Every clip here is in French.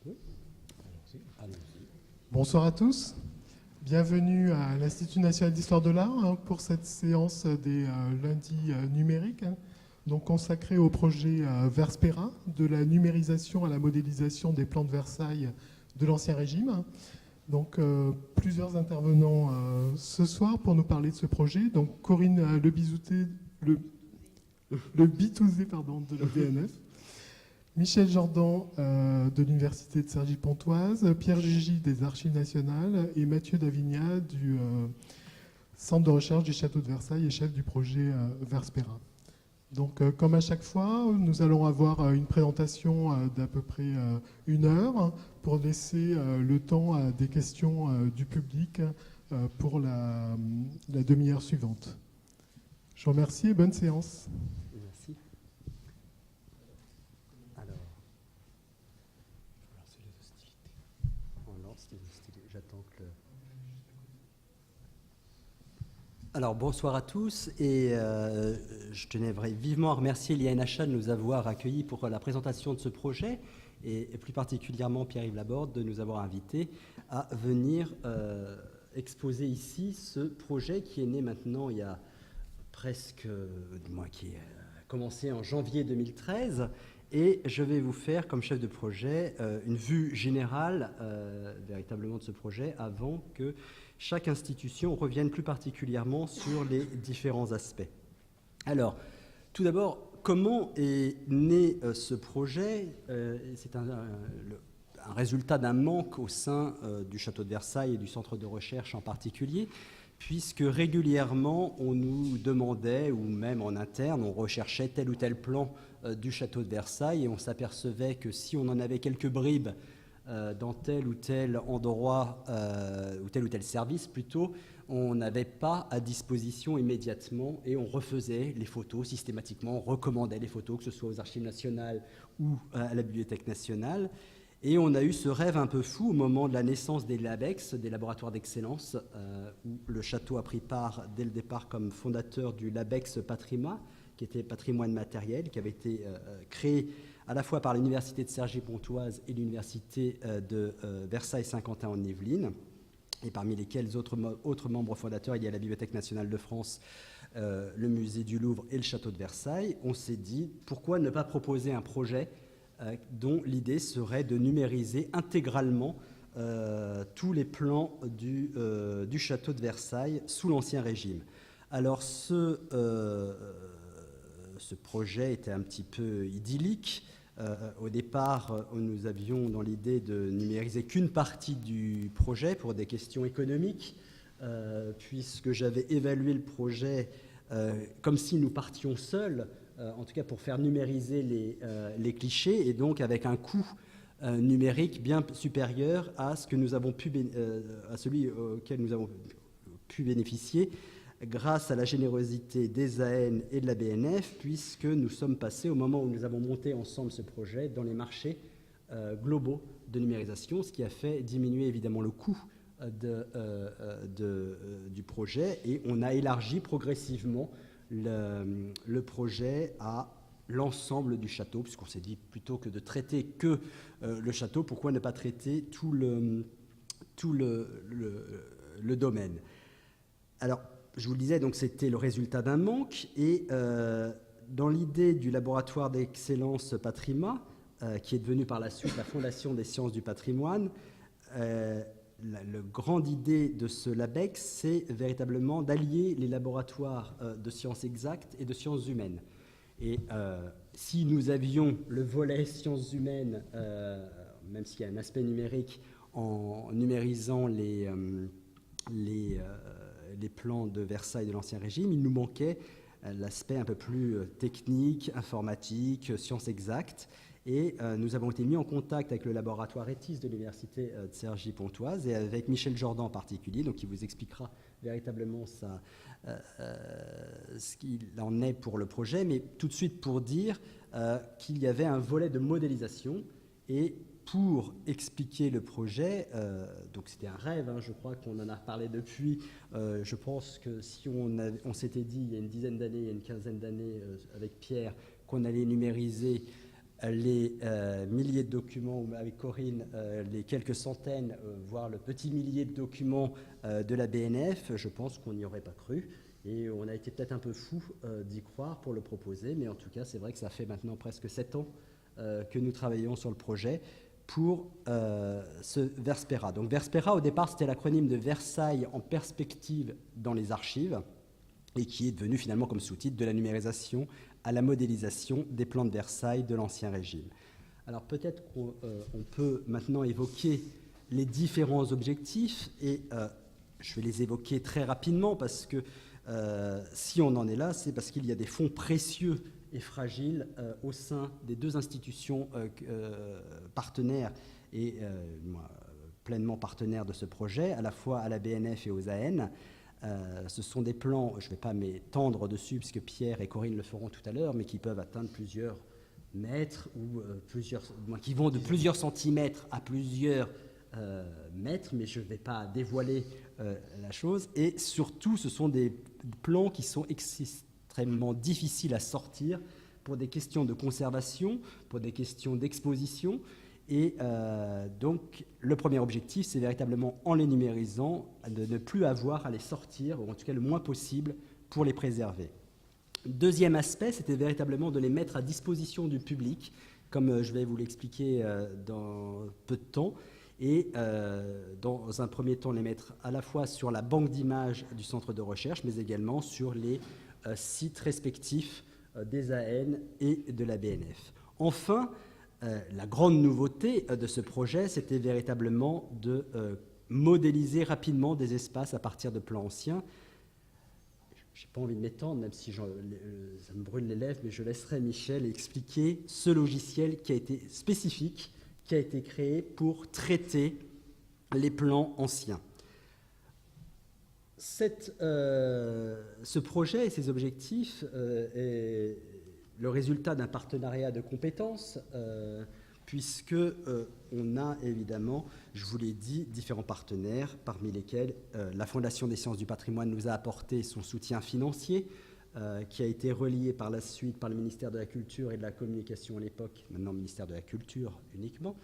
Oui. Allons-y. Bonsoir à tous. Bienvenue à l'Institut national d'histoire de l'art pour cette séance des lundis numériques, donc consacrée au projet Verspera, de la numérisation à la modélisation des plans de Versailles de l'Ancien Régime. Donc plusieurs intervenants ce soir pour nous parler de ce projet. Donc Corinne Bitouzé de la BNF. Michel Jordan de l'Université de Cergy-Pontoise, Pierre Gégy des Archives nationales et Mathieu Davignat du Centre de recherche du Château de Versailles et chef du projet Verspera. Donc comme à chaque fois, nous allons avoir une présentation d'à peu près 1 heure pour laisser le temps à des questions du public pour la demi-heure suivante. Je vous remercie et bonne séance. Merci. J'attends que Alors, bonsoir à tous, et je tenais vivement à remercier l'INHA de nous avoir accueillis pour la présentation de ce projet, et plus particulièrement Pierre-Yves Laborde de nous avoir invités à venir exposer ici ce projet qui est né maintenant il y a presque, du moins qui a commencé en janvier 2013, et je vais vous faire, comme chef de projet, une vue générale véritablement de ce projet avant que chaque institution revienne plus particulièrement sur les différents aspects. Alors, tout d'abord, comment est né ce projet? C'est un résultat d'un manque au sein du Château de Versailles et du centre de recherche en particulier, puisque régulièrement on nous demandait, ou même en interne, on recherchait tel ou tel plan du château de Versailles, et on s'apercevait que si on en avait quelques bribes dans tel ou tel endroit, ou tel service plutôt, on n'avait pas à disposition immédiatement, et on refaisait les photos systématiquement, on recommandait les photos, que ce soit aux Archives nationales ou à la Bibliothèque nationale. Et on a eu ce rêve un peu fou au moment de la naissance des LABEX, des laboratoires d'excellence, où le château a pris part dès le départ comme fondateur du LABEX Patrima, qui était patrimoine matériel, qui avait été créé à la fois par l'Université de Cergy-Pontoise et l'Université de Versailles-Saint-Quentin en Yvelines, et parmi lesquels autres membres fondateurs, il y a la Bibliothèque nationale de France, le musée du Louvre et le château de Versailles. On s'est dit, pourquoi ne pas proposer un projet dont l'idée serait de numériser intégralement tous les plans du château de Versailles sous l'Ancien Régime. Alors ce projet était un petit peu idyllique. Au départ, nous avions dans l'idée de numériser qu'une partie du projet pour des questions économiques, puisque j'avais évalué le projet comme si nous partions seuls, en tout cas pour faire numériser les clichés, et donc avec un coût numérique bien supérieur à ce que nous avons à celui auquel nous avons pu bénéficier grâce à la générosité des AN et de la BNF, puisque nous sommes passés, au moment où nous avons monté ensemble ce projet, dans les marchés globaux de numérisation, ce qui a fait diminuer évidemment le coût du projet, et on a élargi progressivement le projet à l'ensemble du château, puisqu'on s'est dit, plutôt que de traiter que le château, pourquoi ne pas traiter tout le domaine. Alors, je vous le disais, donc c'était le résultat d'un manque, et dans l'idée du laboratoire d'excellence Patrima, qui est devenu par la suite la Fondation des sciences du patrimoine, la grande idée de ce LABEX, c'est véritablement d'allier les laboratoires de sciences exactes et de sciences humaines. Et si nous avions le volet sciences humaines, même s'il y a un aspect numérique, en numérisant les plans de Versailles de l'Ancien Régime, il nous manquait l'aspect un peu plus technique, informatique, sciences exactes. Et nous avons été mis en contact avec le laboratoire ETIS de l'Université de Cergy-Pontoise et avec Michel Jordan en particulier, donc qui vous expliquera véritablement ce qu'il en est pour le projet, mais tout de suite pour dire qu'il y avait un volet de modélisation. Et pour expliquer le projet, donc c'était un rêve, je crois qu'on en a parlé depuis, je pense que si on s'était dit il y a une dizaine d'années, il y a une quinzaine d'années avec Pierre, qu'on allait numériser les milliers de documents, ou avec Corinne, les quelques centaines, voire le petit millier de documents de la BNF, je pense qu'on n'y aurait pas cru. Et on a été peut-être un peu fou d'y croire pour le proposer, mais en tout cas, c'est vrai que ça fait maintenant presque 7 ans que nous travaillons sur le projet pour ce Verspera. Donc Verspera, au départ, c'était l'acronyme de Versailles en perspective dans les archives, et qui est devenu finalement comme sous-titre de la numérisation à la modélisation des plans de Versailles de l'Ancien Régime. Alors peut-être qu'on peut maintenant évoquer les différents objectifs, et je vais les évoquer très rapidement, parce que si on en est là, c'est parce qu'il y a des fonds précieux et fragiles au sein des deux institutions partenaires et pleinement partenaires de ce projet, à la fois à la BNF et aux AN. Ce sont des plans, je ne vais pas m'étendre dessus, puisque Pierre et Corinne le feront tout à l'heure, mais qui peuvent atteindre plusieurs mètres, ou qui vont de plusieurs centimètres à plusieurs mètres, mais je ne vais pas dévoiler la chose. Et surtout, ce sont des plans qui sont extrêmement difficiles à sortir pour des questions de conservation, pour des questions d'exposition. Et donc, le premier objectif, c'est véritablement, en les numérisant, de ne plus avoir à les sortir, ou en tout cas le moins possible, pour les préserver. Deuxième aspect, c'était véritablement de les mettre à disposition du public, comme je vais vous l'expliquer dans peu de temps, et dans un premier temps, les mettre à la fois sur la banque d'images du centre de recherche, mais également sur les sites respectifs des AN et de la BNF. Enfin, la grande nouveauté de ce projet, c'était véritablement de modéliser rapidement des espaces à partir de plans anciens. Je n'ai pas envie de m'étendre, même si ça me brûle les lèvres, mais je laisserai Michel expliquer ce logiciel qui a été spécifique, qui a été créé pour traiter les plans anciens. Ce projet et ses objectifs est le résultat d'un partenariat de compétences, puisque on a évidemment, je vous l'ai dit, différents partenaires, parmi lesquels la Fondation des sciences du patrimoine nous a apporté son soutien financier, qui a été relié par la suite par le ministère de la Culture et de la Communication à l'époque, maintenant ministère de la Culture uniquement,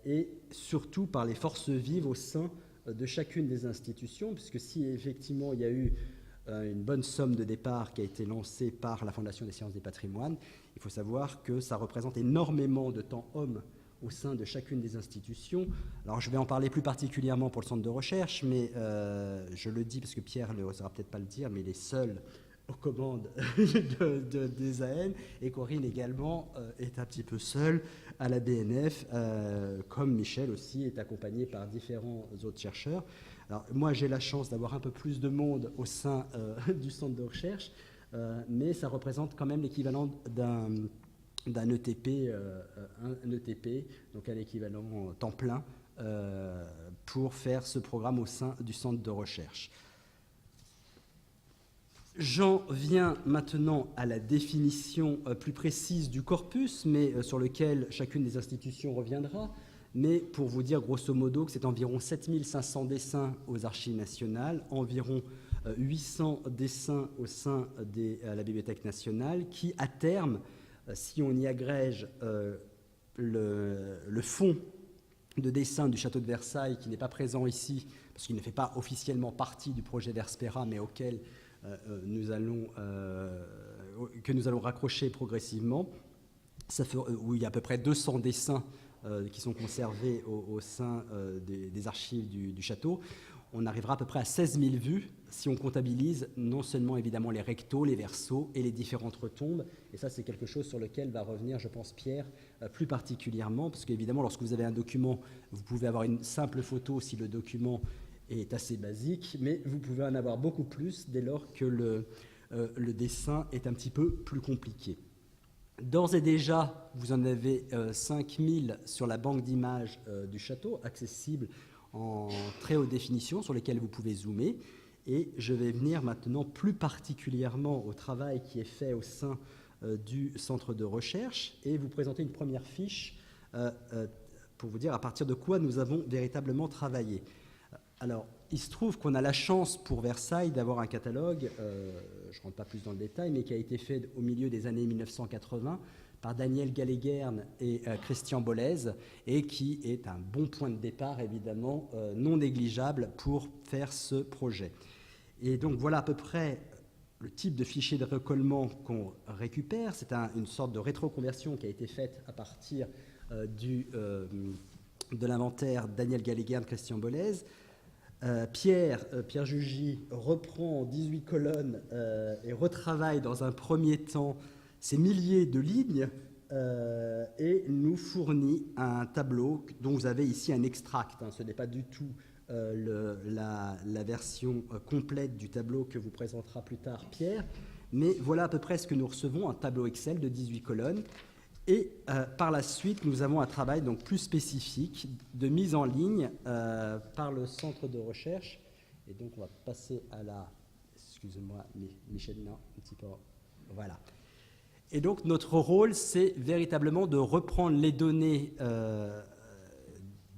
et surtout par les forces vives au sein de chacune des institutions, puisque si effectivement il y a eu une bonne somme de départ qui a été lancée par la Fondation des sciences du patrimoine, il faut savoir que ça représente énormément de temps homme au sein de chacune des institutions. Alors je vais en parler plus particulièrement pour le centre de recherche, mais je le dis parce que Pierre ne osera peut-être pas le dire, mais il est seul aux commandes des AN, et Corinne également est un petit peu seule à la BNF, comme Michel aussi est accompagné par différents autres chercheurs. Alors moi j'ai la chance d'avoir un peu plus de monde au sein du centre de recherche, mais ça représente quand même l'équivalent d'un ETP, donc un équivalent temps plein, pour faire ce programme au sein du centre de recherche. J'en viens maintenant à la définition plus précise du corpus, mais sur lequel chacune des institutions reviendra. Mais pour vous dire grosso modo que c'est environ 7500 dessins aux Archives nationales, environ 800 dessins au sein de la Bibliothèque nationale, qui à terme, si on y agrège le fonds de dessin du château de Versailles, qui n'est pas présent ici, parce qu'il ne fait pas officiellement partie du projet Verspera, mais auquel que nous allons raccrocher progressivement, où il y a à peu près 200 dessins qui sont conservés au sein des archives du château. On arrivera à peu près à 16 000 vues si on comptabilise non seulement évidemment les rectos, les versos et les différentes retombes. Et ça, c'est quelque chose sur lequel va revenir, je pense, Pierre, plus particulièrement, parce qu'évidemment, lorsque vous avez un document, vous pouvez avoir une simple photo si le document est assez basique, mais vous pouvez en avoir beaucoup plus dès lors que le dessin est un petit peu plus compliqué. D'ores et déjà, vous en avez 5000 sur la banque d'images du château, accessibles en très haute définition, sur lesquelles vous pouvez zoomer. Et je vais venir maintenant plus particulièrement au travail qui est fait au sein du centre de recherche et vous présenter une première fiche pour vous dire à partir de quoi nous avons véritablement travaillé. Alors, il se trouve qu'on a la chance pour Versailles d'avoir un catalogue, je ne rentre pas plus dans le détail, mais qui a été fait au milieu des années 1980 par Daniel Gallegern et Christian Bollez, et qui est un bon point de départ, évidemment, non négligeable pour faire ce projet. Et donc voilà à peu près le type de fichier de recollement qu'on récupère. C'est une sorte de rétroconversion qui a été faite à partir de l'inventaire Daniel Gallegern, Christian Bollez. Pierre Jugy reprend 18 colonnes et retravaille dans un premier temps ces milliers de lignes et nous fournit un tableau dont vous avez ici un extract. Ce n'est pas du tout la version complète du tableau que vous présentera plus tard Pierre, mais voilà à peu près ce que nous recevons, un tableau Excel de 18 colonnes. Et par la suite, nous avons un travail donc plus spécifique de mise en ligne par le centre de recherche. Et donc, on va passer à la... Excusez-moi, Michel, non, un petit peu... Voilà. Et donc, notre rôle, c'est véritablement de reprendre les données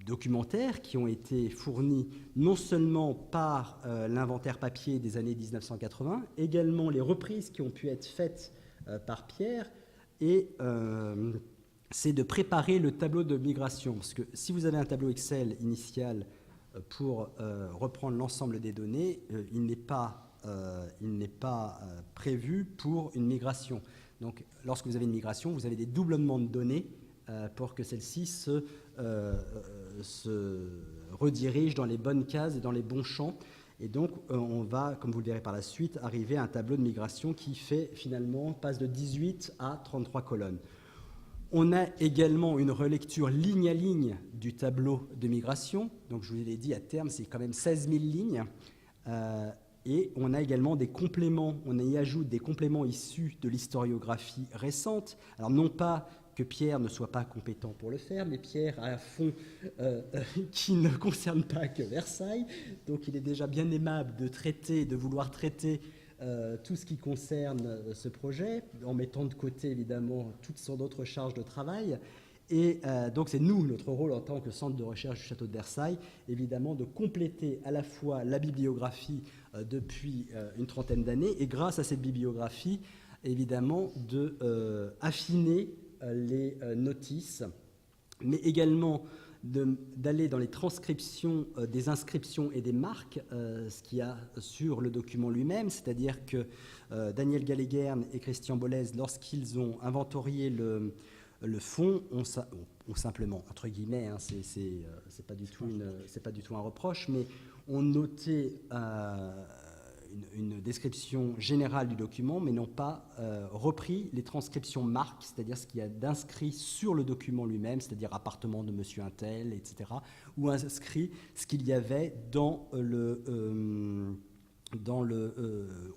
documentaires qui ont été fournies non seulement par l'inventaire papier des années 1980, également les reprises qui ont pu être faites par Pierre, et c'est de préparer le tableau de migration. Parce que si vous avez un tableau Excel initial pour reprendre l'ensemble des données, il n'est pas prévu pour une migration. Donc, lorsque vous avez une migration, vous avez des doublements de données pour que celles-ci se redirigent dans les bonnes cases et dans les bons champs. Et donc, on va, comme vous le verrez par la suite, arriver à un tableau de migration qui passe de 18 à 33 colonnes. On a également une relecture ligne à ligne du tableau de migration. Donc, je vous l'ai dit, à terme, c'est quand même 16 000 lignes. Et on a également des compléments, on y ajoute des compléments issus de l'historiographie récente. Alors, non pas que Pierre ne soit pas compétent pour le faire, mais Pierre a un fond qui ne concerne pas que Versailles, donc il est déjà bien aimable de vouloir traiter tout ce qui concerne ce projet, en mettant de côté évidemment toutes sortes d'autres charges de travail. Et donc c'est notre rôle en tant que centre de recherche du château de Versailles, évidemment, de compléter à la fois la bibliographie depuis une trentaine d'années, et grâce à cette bibliographie, évidemment, d'affiner les notices, mais également d'aller dans les transcriptions des inscriptions et des marques, ce qu'il y a sur le document lui-même, c'est-à-dire que Daniel Gallegern et Christian Bollez, lorsqu'ils ont inventorié le fond, ont simplement, entre guillemets, c'est pas du tout un reproche, mais ont noté une description générale du document, mais n'ont pas repris les transcriptions marques, c'est-à-dire ce qu'il y a d'inscrit sur le document lui-même, c'est-à-dire appartement de monsieur Untel, etc., ou inscrit ce qu'il y avait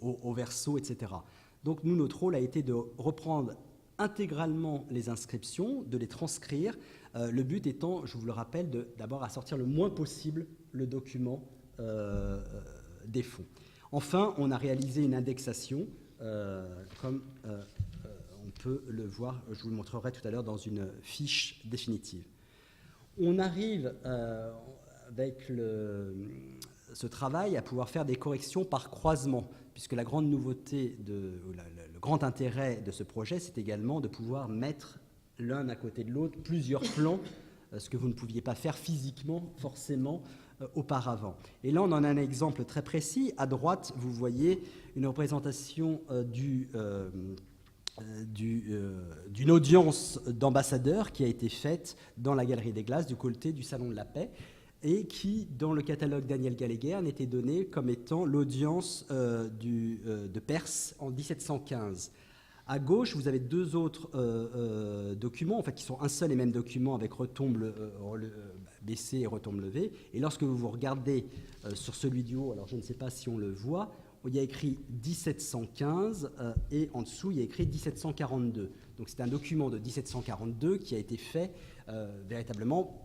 au verso, etc. Donc nous, notre rôle a été de reprendre intégralement les inscriptions, de les transcrire, le but étant, je vous le rappelle, d'abord à sortir le moins possible le document des fonds. Enfin, on a réalisé une indexation, comme on peut le voir, je vous le montrerai tout à l'heure dans une fiche définitive. On arrive avec ce travail à pouvoir faire des corrections par croisement, puisque la grande nouveauté, le grand intérêt de ce projet, c'est également de pouvoir mettre l'un à côté de l'autre plusieurs plans, ce que vous ne pouviez pas faire physiquement, forcément, auparavant. Et là, on en a un exemple très précis. À droite, vous voyez une représentation d'une audience d'ambassadeurs qui a été faite dans la Galerie des Glaces du côté du Salon de la Paix et qui, dans le catalogue Daniel Gallegern, était donnée comme étant l'audience de Perse en 1715. À gauche, vous avez deux autres documents, en fait, qui sont un seul et même document avec retombe baissée et retombe levée. Et lorsque vous regardez sur celui du haut, alors je ne sais pas si on le voit, il y a écrit 1715 et en dessous, il y a écrit 1742. Donc c'est un document de 1742 qui a été fait véritablement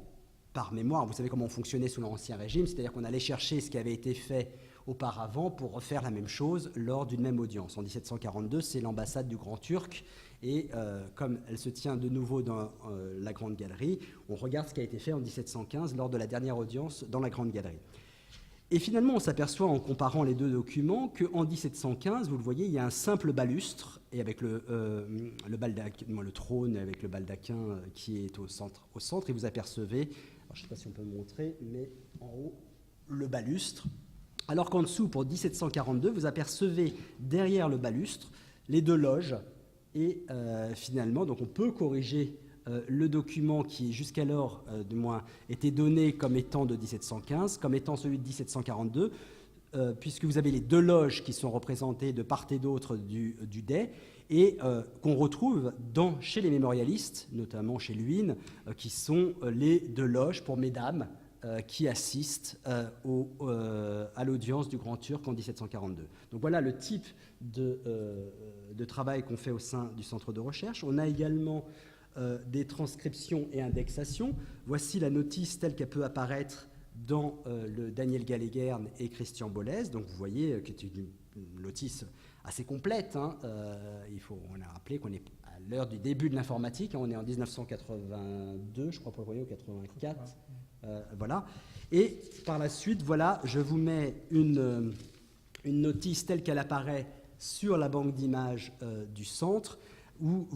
par mémoire. Vous savez comment on fonctionnait sous l'Ancien Régime, c'est-à-dire qu'on allait chercher ce qui avait été fait auparavant pour refaire la même chose lors d'une même audience. En 1742, c'est l'ambassade du Grand Turc et comme elle se tient de nouveau dans la Grande Galerie, on regarde ce qui a été fait en 1715 lors de la dernière audience dans la Grande Galerie. Et finalement, on s'aperçoit en comparant les deux documents qu'en 1715, vous le voyez, il y a un simple balustre, et avec le trône avec le baldaquin qui est au centre. Et vous apercevez, alors je ne sais pas si on peut le montrer, mais en haut, le balustre. Alors qu'en dessous, pour 1742, vous apercevez derrière le balustre les deux loges. Et finalement, donc on peut corriger le document qui, jusqu'alors, du moins, était donné comme étant de 1715, comme étant celui de 1742, puisque vous avez les deux loges qui sont représentées de part et d'autre du dais, et qu'on retrouve chez les mémorialistes, notamment chez Luynes, qui sont les deux loges pour mesdames qui assistent à l'audience du Grand Turc en 1742. Donc voilà le type de travail qu'on fait au sein du centre de recherche. On a également des transcriptions et indexations. Voici la notice telle qu'elle peut apparaître dans le Daniel Gallegern et Christian Bollez. Donc vous voyez que c'est une notice assez complète. On a rappelé qu'on est à l'heure du début de l'informatique. On est en 1982, je crois, pour le Royaume, 84. Voilà. Et par la suite, voilà, je vous mets une notice telle qu'elle apparaît sur la banque d'images du centre, où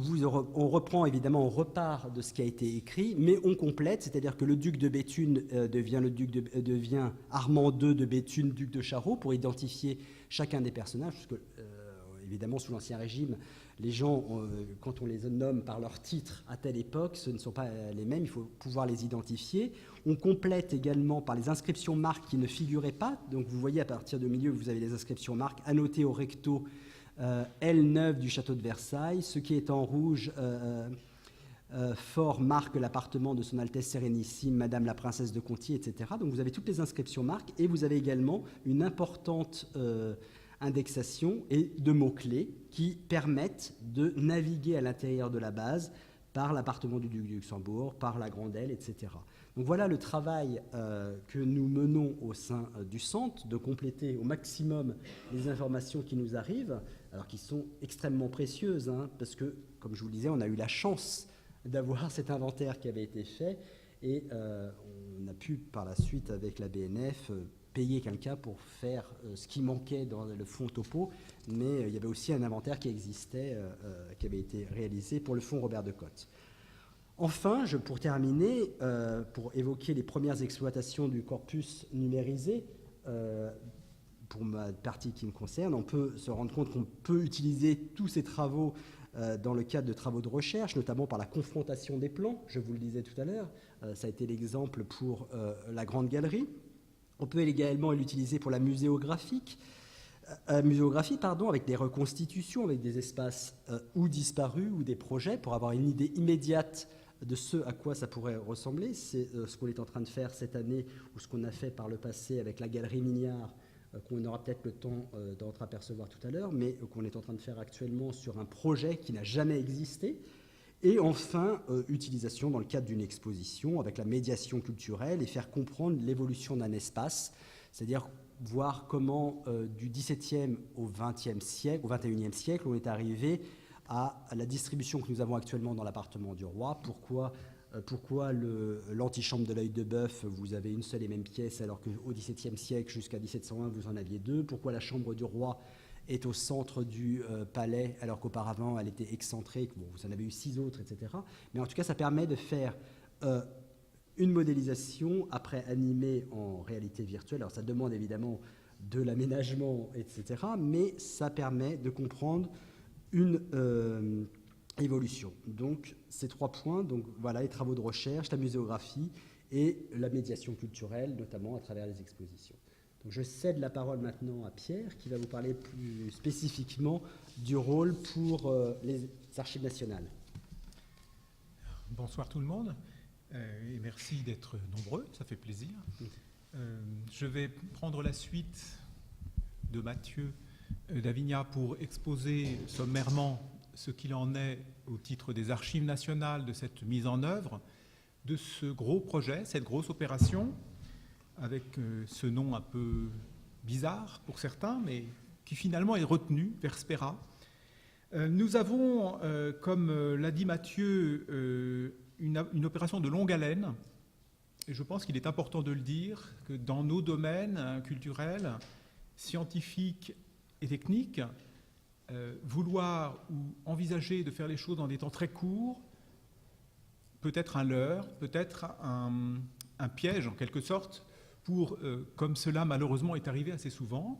on reprend, évidemment, on repart de ce qui a été écrit, mais on complète, c'est-à-dire que le duc de Béthune devient Armand II de Béthune, duc de Charraud, pour identifier chacun des personnages, parce que, évidemment, sous l'Ancien Régime, les gens, quand on les nomme par leur titre à telle époque, ce ne sont pas les mêmes, il faut pouvoir les identifier. On complète également par les inscriptions marques qui ne figuraient pas. Donc vous voyez, à partir du milieu, vous avez les inscriptions marques annotées au recto L9 du château de Versailles. Ce qui est en rouge, fort marque l'appartement de son Altesse Sérénissime, Madame la Princesse de Conti, etc. Donc vous avez toutes les inscriptions marques et vous avez également une importante indexation et de mots-clés qui permettent de naviguer à l'intérieur de la base par l'appartement du duc de Luxembourg, par la Grande Aile, etc. Donc voilà le travail que nous menons au sein du centre, de compléter au maximum les informations qui nous arrivent, alors qui sont extrêmement précieuses, parce que, comme je vous le disais, on a eu la chance d'avoir cet inventaire qui avait été fait, et on a pu, par la suite, avec la BNF, payer quelqu'un pour faire ce qui manquait dans le fonds topo, mais il y avait aussi un inventaire qui existait, qui avait été réalisé pour le fonds Robert de Cotte. Enfin, pour terminer, pour évoquer les premières exploitations du corpus numérisé, pour ma partie qui me concerne, on peut se rendre compte qu'on peut utiliser tous ces travaux dans le cadre de travaux de recherche, notamment par la confrontation des plans, je vous le disais tout à l'heure, ça a été l'exemple pour la Grande Galerie. On peut également l'utiliser pour la muséographie, avec des reconstitutions, avec des espaces ou disparus ou des projets, pour avoir une idée immédiate de ce à quoi ça pourrait ressembler. C'est ce qu'on est en train de faire cette année, ou ce qu'on a fait par le passé avec la Galerie Mignard, qu'on aura peut-être le temps d'entreapercevoir tout à l'heure, mais qu'on est en train de faire actuellement sur un projet qui n'a jamais existé. Et enfin, utilisation dans le cadre d'une exposition avec la médiation culturelle et faire comprendre l'évolution d'un espace, c'est-à-dire voir comment du XVIIe au XXe siècle, au XXIe siècle, on est arrivé à la distribution que nous avons actuellement dans l'appartement du roi. Pourquoi l'antichambre de l'œil de bœuf, vous avez une seule et même pièce, alors qu'au XVIIe siècle, jusqu'à 1701, vous en aviez deux. Pourquoi la chambre du roi est au centre du palais, alors qu'auparavant, elle était excentrée. Bon, vous en avez eu 6 autres, etc. Mais en tout cas, ça permet de faire une modélisation, après animée en réalité virtuelle. Alors, ça demande évidemment de l'aménagement, etc. Mais ça permet de comprendre une évolution. Donc, ces 3 points, donc voilà, les travaux de recherche, la muséographie et la médiation culturelle, notamment à travers les expositions. Donc, je cède la parole maintenant à Pierre, qui va vous parler plus spécifiquement du rôle pour les archives nationales. Bonsoir tout le monde, et merci d'être nombreux, ça fait plaisir. Je vais prendre la suite de Mathieu Davignat pour exposer sommairement ce qu'il en est au titre des archives nationales, de cette mise en œuvre, de ce gros projet, cette grosse opération, avec ce nom un peu bizarre pour certains, mais qui finalement est retenu, Verspera. Nous avons, comme l'a dit Mathieu, une opération de longue haleine et je pense qu'il est important de le dire, que dans nos domaines culturels, scientifiques et techniques, vouloir ou envisager de faire les choses dans des temps très courts peut être un leurre, peut être un piège en quelque sorte pour, comme cela malheureusement est arrivé assez souvent,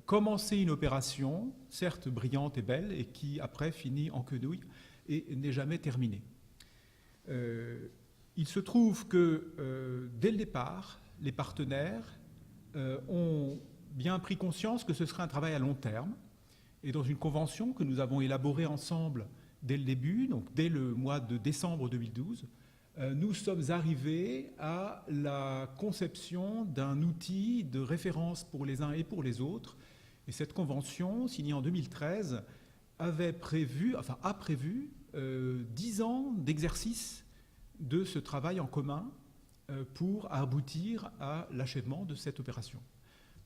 commencer une opération, certes brillante et belle, et qui après finit en quenouille et n'est jamais terminée. Il se trouve que dès le départ, les partenaires ont bien pris conscience que ce serait un travail à long terme, et dans une convention que nous avons élaborée ensemble dès le début, donc dès le mois de décembre 2012, nous sommes arrivés à la conception d'un outil de référence pour les uns et pour les autres. Et cette convention, signée en 2013, a prévu 10 ans d'exercice de ce travail en commun pour aboutir à l'achèvement de cette opération.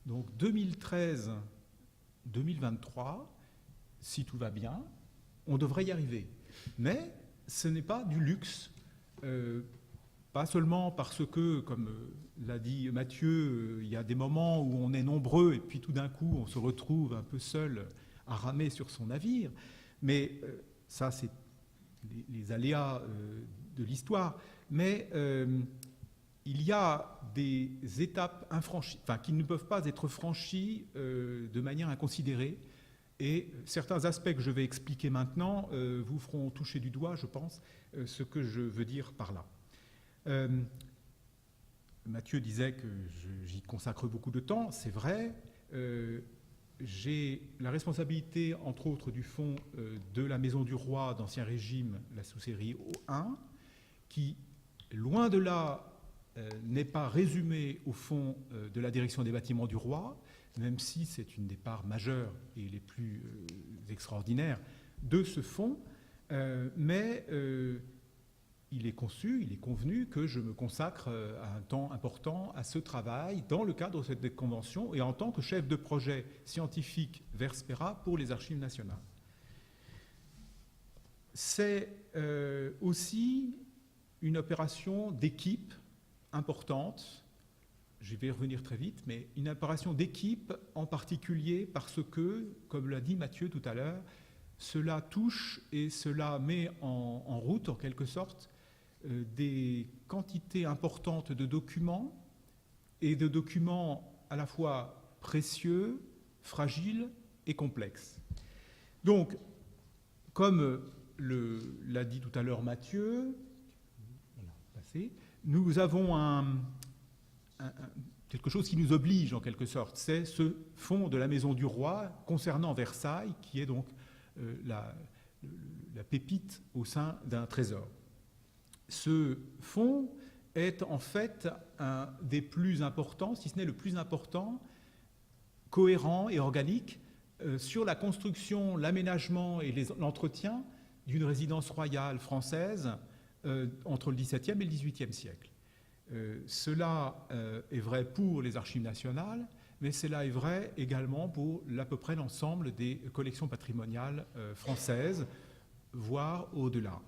Donc 2013-2023, si tout va bien, on devrait y arriver. Mais ce n'est pas du luxe. Pas seulement parce que, comme l'a dit Mathieu, il y a des moments où on est nombreux et puis tout d'un coup on se retrouve un peu seul à ramer sur son navire, mais ça c'est les aléas de l'histoire, mais il y a des étapes qui ne peuvent pas être franchies de manière inconsidérée, et certains aspects que je vais expliquer maintenant vous feront toucher du doigt, je pense, ce que je veux dire par là. Mathieu disait que j'y consacre beaucoup de temps, c'est vrai. J'ai la responsabilité, entre autres, du fonds de la Maison du Roi d'Ancien Régime, la sous-série O1, qui, loin de là, n'est pas résumé au fond de la direction des bâtiments du roi, même si c'est une des parts majeures et les plus extraordinaires de ce fonds, mais il est convenu que je me consacre un temps important à ce travail dans le cadre de cette convention et en tant que chef de projet scientifique Verspera pour les Archives nationales. C'est aussi une opération d'équipe importante, je vais y revenir très vite, mais une opération d'équipe en particulier parce que, comme l'a dit Mathieu tout à l'heure, cela touche et cela met en route, en quelque sorte, des quantités importantes de documents, et de documents à la fois précieux, fragiles et complexes. Donc, comme l'a dit tout à l'heure Mathieu, nous avons quelque chose qui nous oblige en quelque sorte, c'est ce fonds de la Maison du Roi concernant Versailles, qui est donc la pépite au sein d'un trésor. Ce fonds est en fait un des plus importants, si ce n'est le plus important, cohérent et organique sur la construction, l'aménagement et l'entretien d'une résidence royale française entre le XVIIe et le XVIIIe siècle. Cela est vrai pour les archives nationales, mais cela est vrai également pour à peu près l'ensemble des collections patrimoniales françaises, voire au-delà.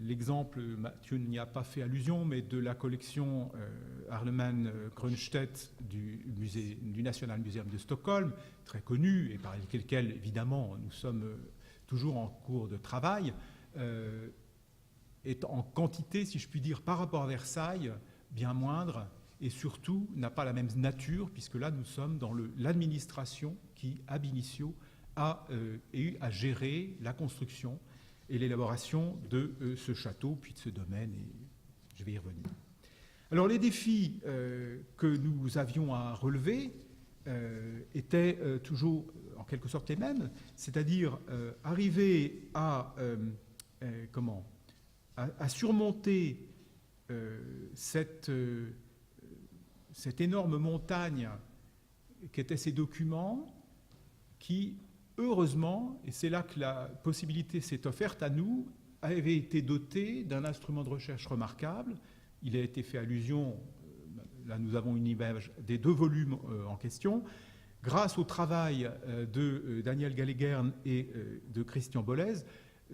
L'exemple, Mathieu n'y a pas fait allusion, mais de la collection Arleman-Grönstedt du National Museum de Stockholm, très connue et par laquelle évidemment nous sommes toujours en cours de travail, est en quantité, si je puis dire, par rapport à Versailles, bien moindre, et surtout n'a pas la même nature, puisque là nous sommes dans l'administration qui, ab initio, a eu à gérer la construction et l'élaboration de ce château, puis de ce domaine, et je vais y revenir. Alors les défis que nous avions à relever étaient toujours en quelque sorte les mêmes, c'est-à-dire arriver à surmonter cette énorme montagne qu'étaient ces documents qui, heureusement, et c'est là que la possibilité s'est offerte à nous, avait été doté d'un instrument de recherche remarquable. Il a été fait allusion, là nous avons une image des 2 volumes en question, grâce au travail de Daniel Gallegern et de Christian Bollez,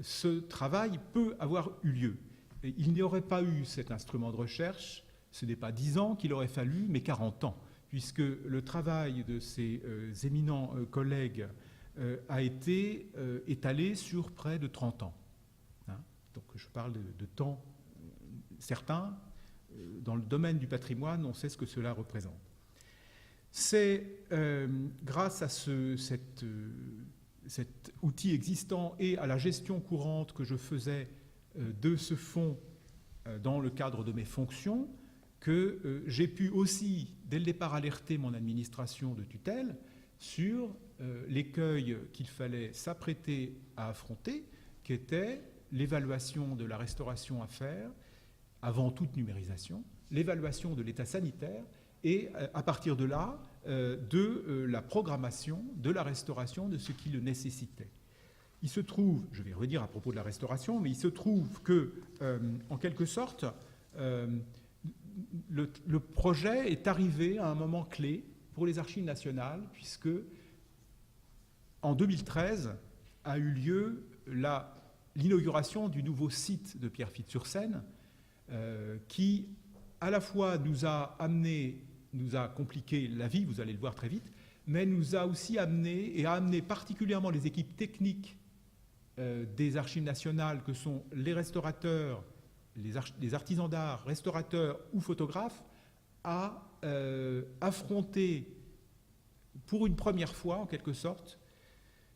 ce travail peut avoir eu lieu. il n'y aurait pas eu cet instrument de recherche, ce n'est pas 10 ans qu'il aurait fallu, mais 40 ans, puisque le travail de ces éminents collègues a été étalé sur près de 30 ans. Hein. Donc je parle de temps certains. Dans le domaine du patrimoine, on sait ce que cela représente. C'est grâce à cet outil existant et à la gestion courante que je faisais de ce fonds dans le cadre de mes fonctions que j'ai pu aussi, dès le départ, alerter mon administration de tutelle sur l'écueil qu'il fallait s'apprêter à affronter, qui était l'évaluation de la restauration à faire, avant toute numérisation, l'évaluation de l'état sanitaire et, à partir de là, de la programmation de la restauration de ce qui le nécessitait. Il se trouve, je vais redire à propos de la restauration, mais il se trouve que, en quelque sorte, le projet est arrivé à un moment clé pour les archives nationales, puisque en 2013 a eu lieu l'inauguration du nouveau site de Pierrefitte-sur-Seine, qui à la fois nous a compliqué la vie, vous allez le voir très vite, mais nous a aussi amené, et a amené particulièrement les équipes techniques des archives nationales, que sont les restaurateurs, les artisans d'art, restaurateurs ou photographes, à affronter pour une première fois, en quelque sorte,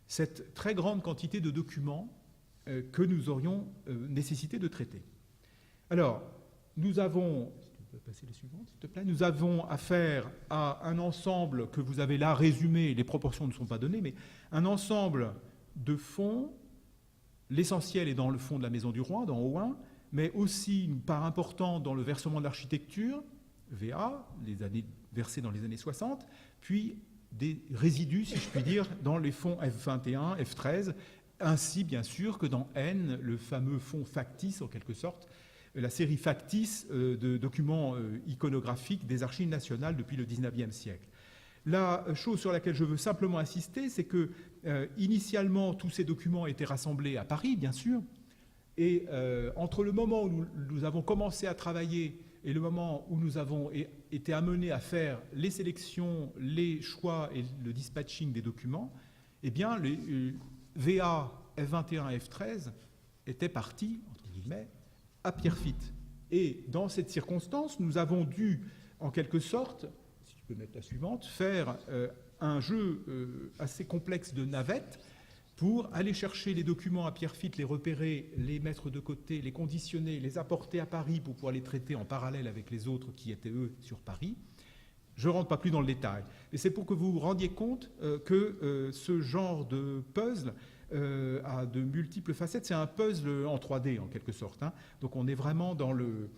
cette très grande quantité de documents que nous aurions nécessité de traiter. Alors, nous avons, si tu peux passer les suivantes, s'il te plaît, nous avons affaire à un ensemble que vous avez là résumé, les proportions ne sont pas données, mais un ensemble de fonds, l'essentiel est dans le fonds de la Maison du Roi, dans O1, mais aussi une part importante dans le versement de l'architecture, VA, versés dans les années 60, puis des résidus, si je puis dire, dans les fonds F21, F13, ainsi bien sûr que dans N, le fameux fonds factice en quelque sorte, la série factice de documents iconographiques des archives nationales depuis le XIXe siècle. La chose sur laquelle je veux simplement insister, c'est que initialement tous ces documents étaient rassemblés à Paris, bien sûr, et entre le moment où nous avons commencé à travailler et le moment où nous avons été amenés à faire les sélections, les choix et le dispatching des documents, eh bien, les VA, F21 et F13 étaient partis, entre guillemets, à Pierrefitte. Et dans cette circonstance, nous avons dû, en quelque sorte, si tu peux mettre la suivante, faire un jeu assez complexe de navette pour aller chercher les documents à Pierrefitte, les repérer, les mettre de côté, les conditionner, les apporter à Paris pour pouvoir les traiter en parallèle avec les autres qui étaient, eux, sur Paris. Je ne rentre pas plus dans le détail. Mais c'est pour que vous vous rendiez compte que ce genre de puzzle a de multiples facettes. C'est un puzzle en 3D, en quelque sorte. Hein. Donc on est vraiment dans le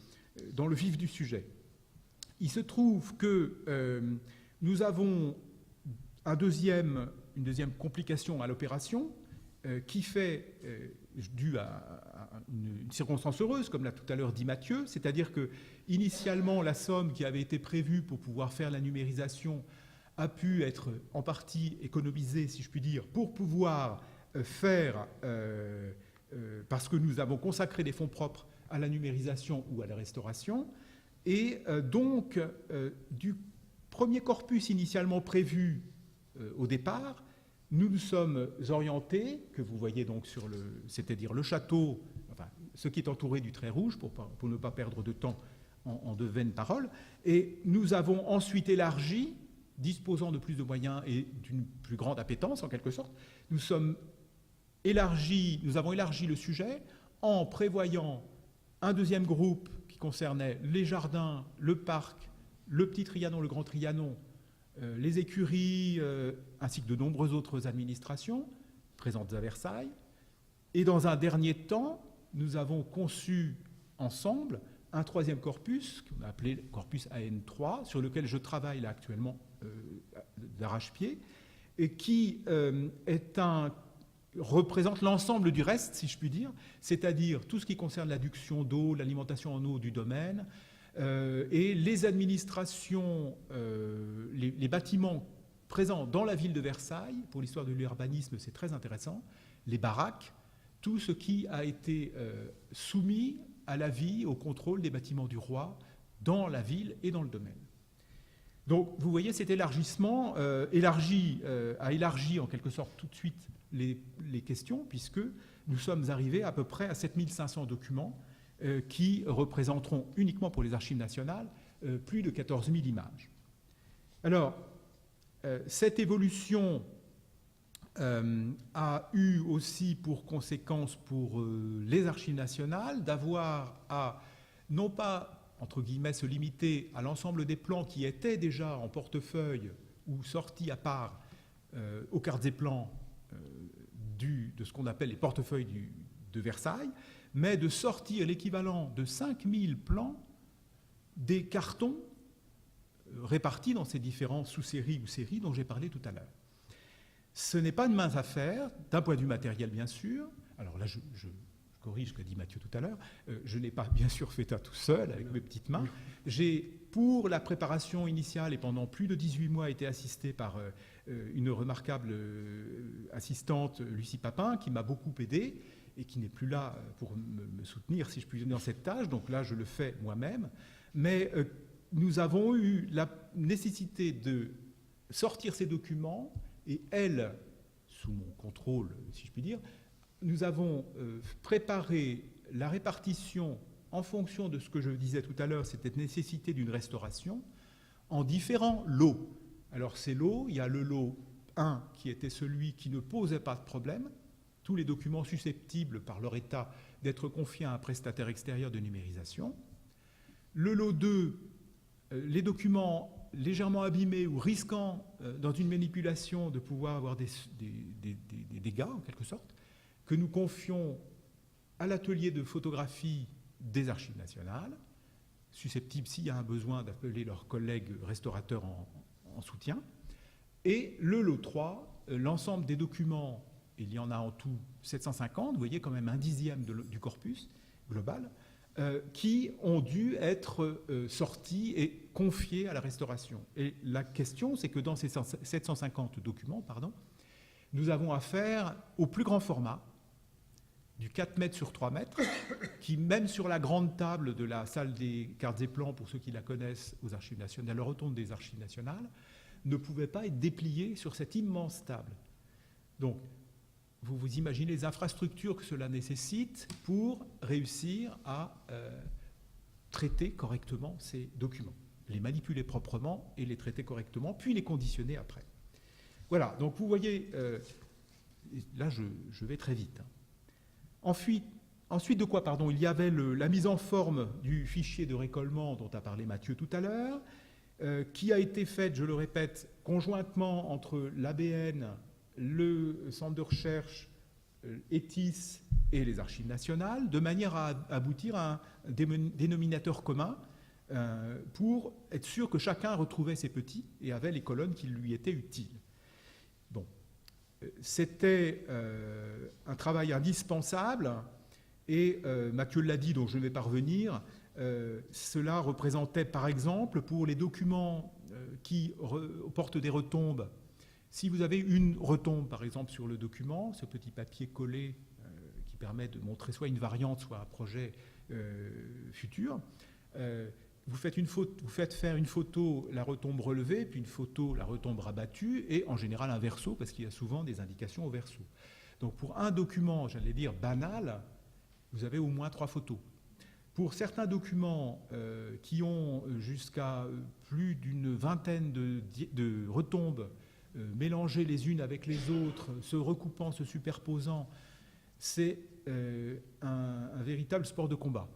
vif du sujet. Il se trouve que nous avons une deuxième complication à l'opération qui fait, due à une circonstance heureuse, comme l'a tout à l'heure dit Mathieu, c'est-à-dire que initialement la somme qui avait été prévue pour pouvoir faire la numérisation a pu être en partie économisée, si je puis dire, pour pouvoir faire, parce que nous avons consacré des fonds propres à la numérisation ou à la restauration, et donc du premier corpus initialement prévu au départ, nous nous sommes orientés, que vous voyez donc c'est-à-dire le château, enfin, ce qui est entouré du trait rouge, pour ne pas perdre de temps en de vaines paroles, et nous avons ensuite élargi, disposant de plus de moyens et d'une plus grande appétence en quelque sorte, nous avons élargi le sujet en prévoyant un deuxième groupe qui concernait les jardins, le parc, le petit Trianon, le grand Trianon, les écuries, ainsi que de nombreuses autres administrations présentes à Versailles. Et dans un dernier temps, nous avons conçu ensemble un troisième corpus, qu'on a appelé corpus AN3, sur lequel je travaille là actuellement d'arrache-pied, et qui représente l'ensemble du reste, si je puis dire, c'est-à-dire tout ce qui concerne l'adduction d'eau, l'alimentation en eau du domaine, et les administrations, les bâtiments présents dans la ville de Versailles, pour l'histoire de l'urbanisme, c'est très intéressant, les baraques, tout ce qui a été soumis à la vie, au contrôle des bâtiments du roi dans la ville et dans le domaine. Donc, vous voyez, cet élargissement a élargi en quelque sorte tout de suite les questions, puisque nous sommes arrivés à peu près à 7500 documents qui représenteront uniquement pour les archives nationales plus de 14 000 images. Alors, cette évolution a eu aussi pour conséquence pour les archives nationales d'avoir à, non pas entre guillemets, se limiter à l'ensemble des plans qui étaient déjà en portefeuille ou sortis à part aux cartes et plans de ce qu'on appelle les portefeuilles de Versailles, mais de sortir l'équivalent de 5000 plans des cartons répartis dans ces différents sous-séries ou séries dont j'ai parlé tout à l'heure. Ce n'est pas une mince affaire, d'un point de vue matériel bien sûr. Alors là, je corrige ce qu'a dit Mathieu tout à l'heure, je n'ai pas bien sûr fait ça tout seul avec mes petites mains. J'ai, pour la préparation initiale et pendant plus de 18 mois, été assisté par une remarquable assistante, Lucie Papin, qui m'a beaucoup aidé et qui n'est plus là pour me soutenir, si je puis dire, dans cette tâche. Donc là, je le fais moi-même. Mais nous avons eu la nécessité de sortir ces documents et elle, sous mon contrôle, si je puis dire, nous avons préparé la répartition en fonction de ce que je disais tout à l'heure, cette nécessité d'une restauration, en différents lots. Alors ces lots, il y a le lot 1 qui était celui qui ne posait pas de problème, tous les documents susceptibles par leur état d'être confiés à un prestataire extérieur de numérisation. Le lot 2, les documents légèrement abîmés ou risquant dans une manipulation de pouvoir avoir des dégâts en quelque sorte, que nous confions à l'atelier de photographie des Archives nationales, susceptibles, s'il y a un besoin, d'appeler leurs collègues restaurateurs en soutien. Et le lot 3, l'ensemble des documents, il y en a en tout 750, vous voyez quand même un dixième du corpus global, qui ont dû être sortis et confiés à la restauration. Et la question, c'est que dans ces 750 documents, nous avons affaire au plus grand format, du 4 mètres sur 3 mètres, qui, même sur la grande table de la salle des cartes et plans, pour ceux qui la connaissent aux Archives nationales, à la rotonde des Archives nationales, ne pouvait pas être déplié sur cette immense table. Donc, vous vous imaginez les infrastructures que cela nécessite pour réussir à traiter correctement ces documents, les manipuler proprement et les traiter correctement, puis les conditionner après. Voilà, donc vous voyez, là je vais très vite. Ensuite de quoi, il y avait la mise en forme du fichier de récollement dont a parlé Mathieu tout à l'heure, qui a été faite, je le répète, conjointement entre l'ABN, le centre de recherche, ETIS et les Archives nationales, de manière à aboutir à un dénominateur commun pour être sûr que chacun retrouvait ses petits et avait les colonnes qui lui étaient utiles. Bon. C'était un travail indispensable et Mathieu l'a dit, donc je ne vais pas revenir. Cela représentait par exemple pour les documents qui portent des retombes. Si vous avez une retombe par exemple sur le document, ce petit papier collé qui permet de montrer soit une variante, soit un projet futur, vous faites faire une photo, la retombe relevée, puis une photo, la retombe rabattue, et en général un verso, parce qu'il y a souvent des indications au verso. Donc pour un document, j'allais dire banal, vous avez au moins 3 photos. Pour certains documents qui ont jusqu'à plus d'une vingtaine de retombes mélangées les unes avec les autres, se recoupant, se superposant, c'est un véritable sport de combat.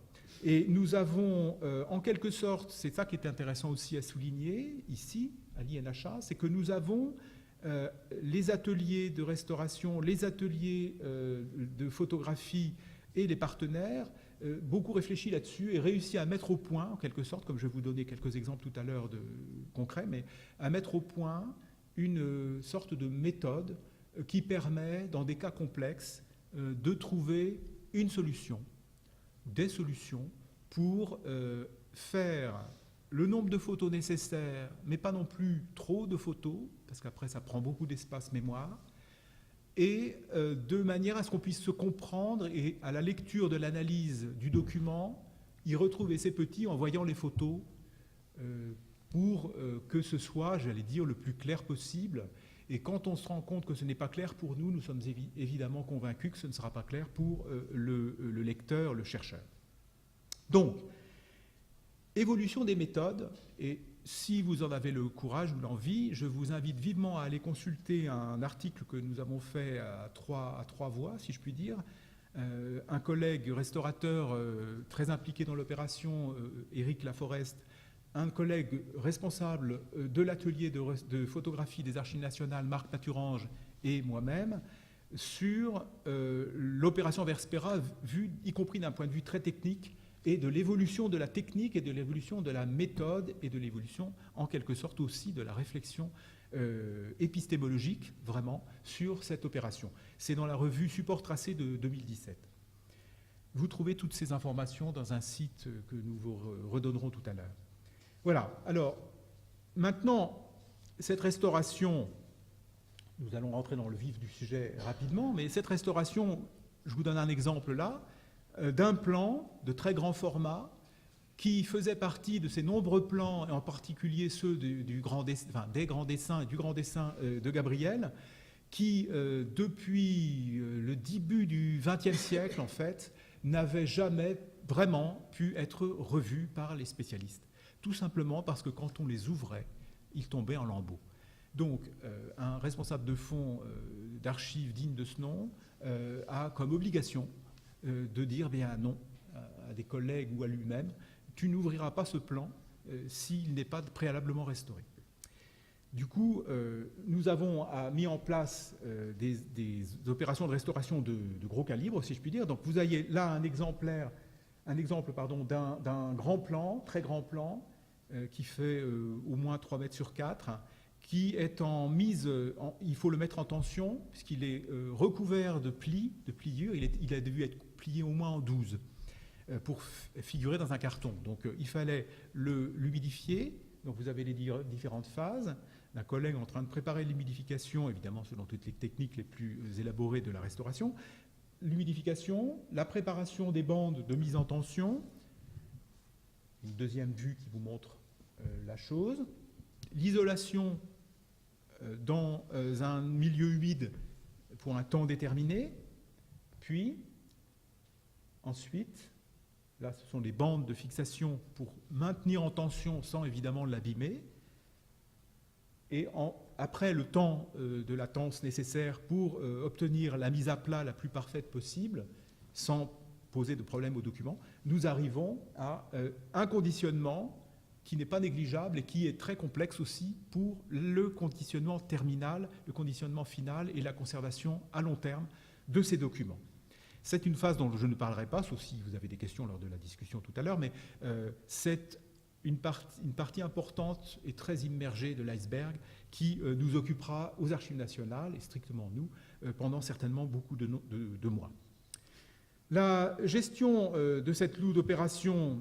Et nous avons, en quelque sorte, c'est ça qui est intéressant aussi à souligner ici, à l'INHA, c'est que nous avons les ateliers de restauration, les ateliers de photographie et les partenaires, beaucoup réfléchi là-dessus et réussi à mettre au point, en quelque sorte, comme je vais vous donner quelques exemples tout à l'heure concrets, mais à mettre au point une sorte de méthode qui permet, dans des cas complexes, de trouver une solution, des solutions pour faire le nombre de photos nécessaires, mais pas non plus trop de photos, parce qu'après ça prend beaucoup d'espace mémoire, et de manière à ce qu'on puisse se comprendre et à la lecture de l'analyse du document, y retrouver ces petits en voyant les photos pour que ce soit, j'allais dire, le plus clair possible. Et quand on se rend compte que ce n'est pas clair pour nous, nous sommes évidemment convaincus que ce ne sera pas clair pour le lecteur, le chercheur. Donc, évolution des méthodes, et si vous en avez le courage ou l'envie, je vous invite vivement à aller consulter un article que nous avons fait à trois voix, si je puis dire. Un collègue restaurateur très impliqué dans l'opération, Éric Laforest, un collègue responsable de l'atelier de photographie des Archives nationales, Marc Paturange, et moi-même, sur l'opération Verspera, vue y compris d'un point de vue très technique, et de l'évolution de la technique et de l'évolution de la méthode et de l'évolution, en quelque sorte aussi, de la réflexion épistémologique, vraiment, sur cette opération. C'est dans la revue Support Tracé de 2017. Vous trouvez toutes ces informations dans un site que nous vous redonnerons tout à l'heure. Voilà. Alors, maintenant, cette restauration, nous allons rentrer dans le vif du sujet rapidement, mais cette restauration, je vous donne un exemple là, d'un plan de très grand format qui faisait partie de ces nombreux plans, et en particulier ceux des grands dessins et du grand dessin de Gabriel, qui, depuis le début du XXe siècle, en fait, n'avaient jamais vraiment pu être revus par les spécialistes. Tout simplement parce que quand on les ouvrait, ils tombaient en lambeaux. Donc, un responsable de fonds d'archives digne de ce nom a comme obligation de dire bien non à des collègues ou à lui-même, tu n'ouvriras pas ce plan s'il n'est pas préalablement restauré. Du coup, nous avons mis en place des opérations de restauration de gros calibre, si je puis dire. Donc, vous avez là un exemple d'un grand plan, très grand plan, qui fait au moins 3 mètres sur 4, qui est en mise, il faut le mettre en tension, puisqu'il est recouvert de pliures, il a dû être plié au moins en 12 pour figurer dans un carton. Donc il fallait l'humidifier, donc vous avez les différentes phases, un collègue en train de préparer l'humidification, évidemment selon toutes les techniques les plus élaborées de la restauration, l'humidification, la préparation des bandes de mise en tension, une deuxième vue qui vous montre la chose, l'isolation dans un milieu humide pour un temps déterminé, puis ensuite, là ce sont les bandes de fixation pour maintenir en tension sans évidemment l'abîmer, et après le temps de latence nécessaire pour obtenir la mise à plat la plus parfaite possible, sans poser de problème au document, nous arrivons à un conditionnement qui n'est pas négligeable et qui est très complexe aussi pour le conditionnement terminal, le conditionnement final et la conservation à long terme de ces documents. C'est une phase dont je ne parlerai pas, sauf si vous avez des questions lors de la discussion tout à l'heure, mais c'est une partie importante et très immergée de l'iceberg qui nous occupera aux Archives nationales, et strictement nous, pendant certainement beaucoup de mois. La gestion de cette loue d'opération,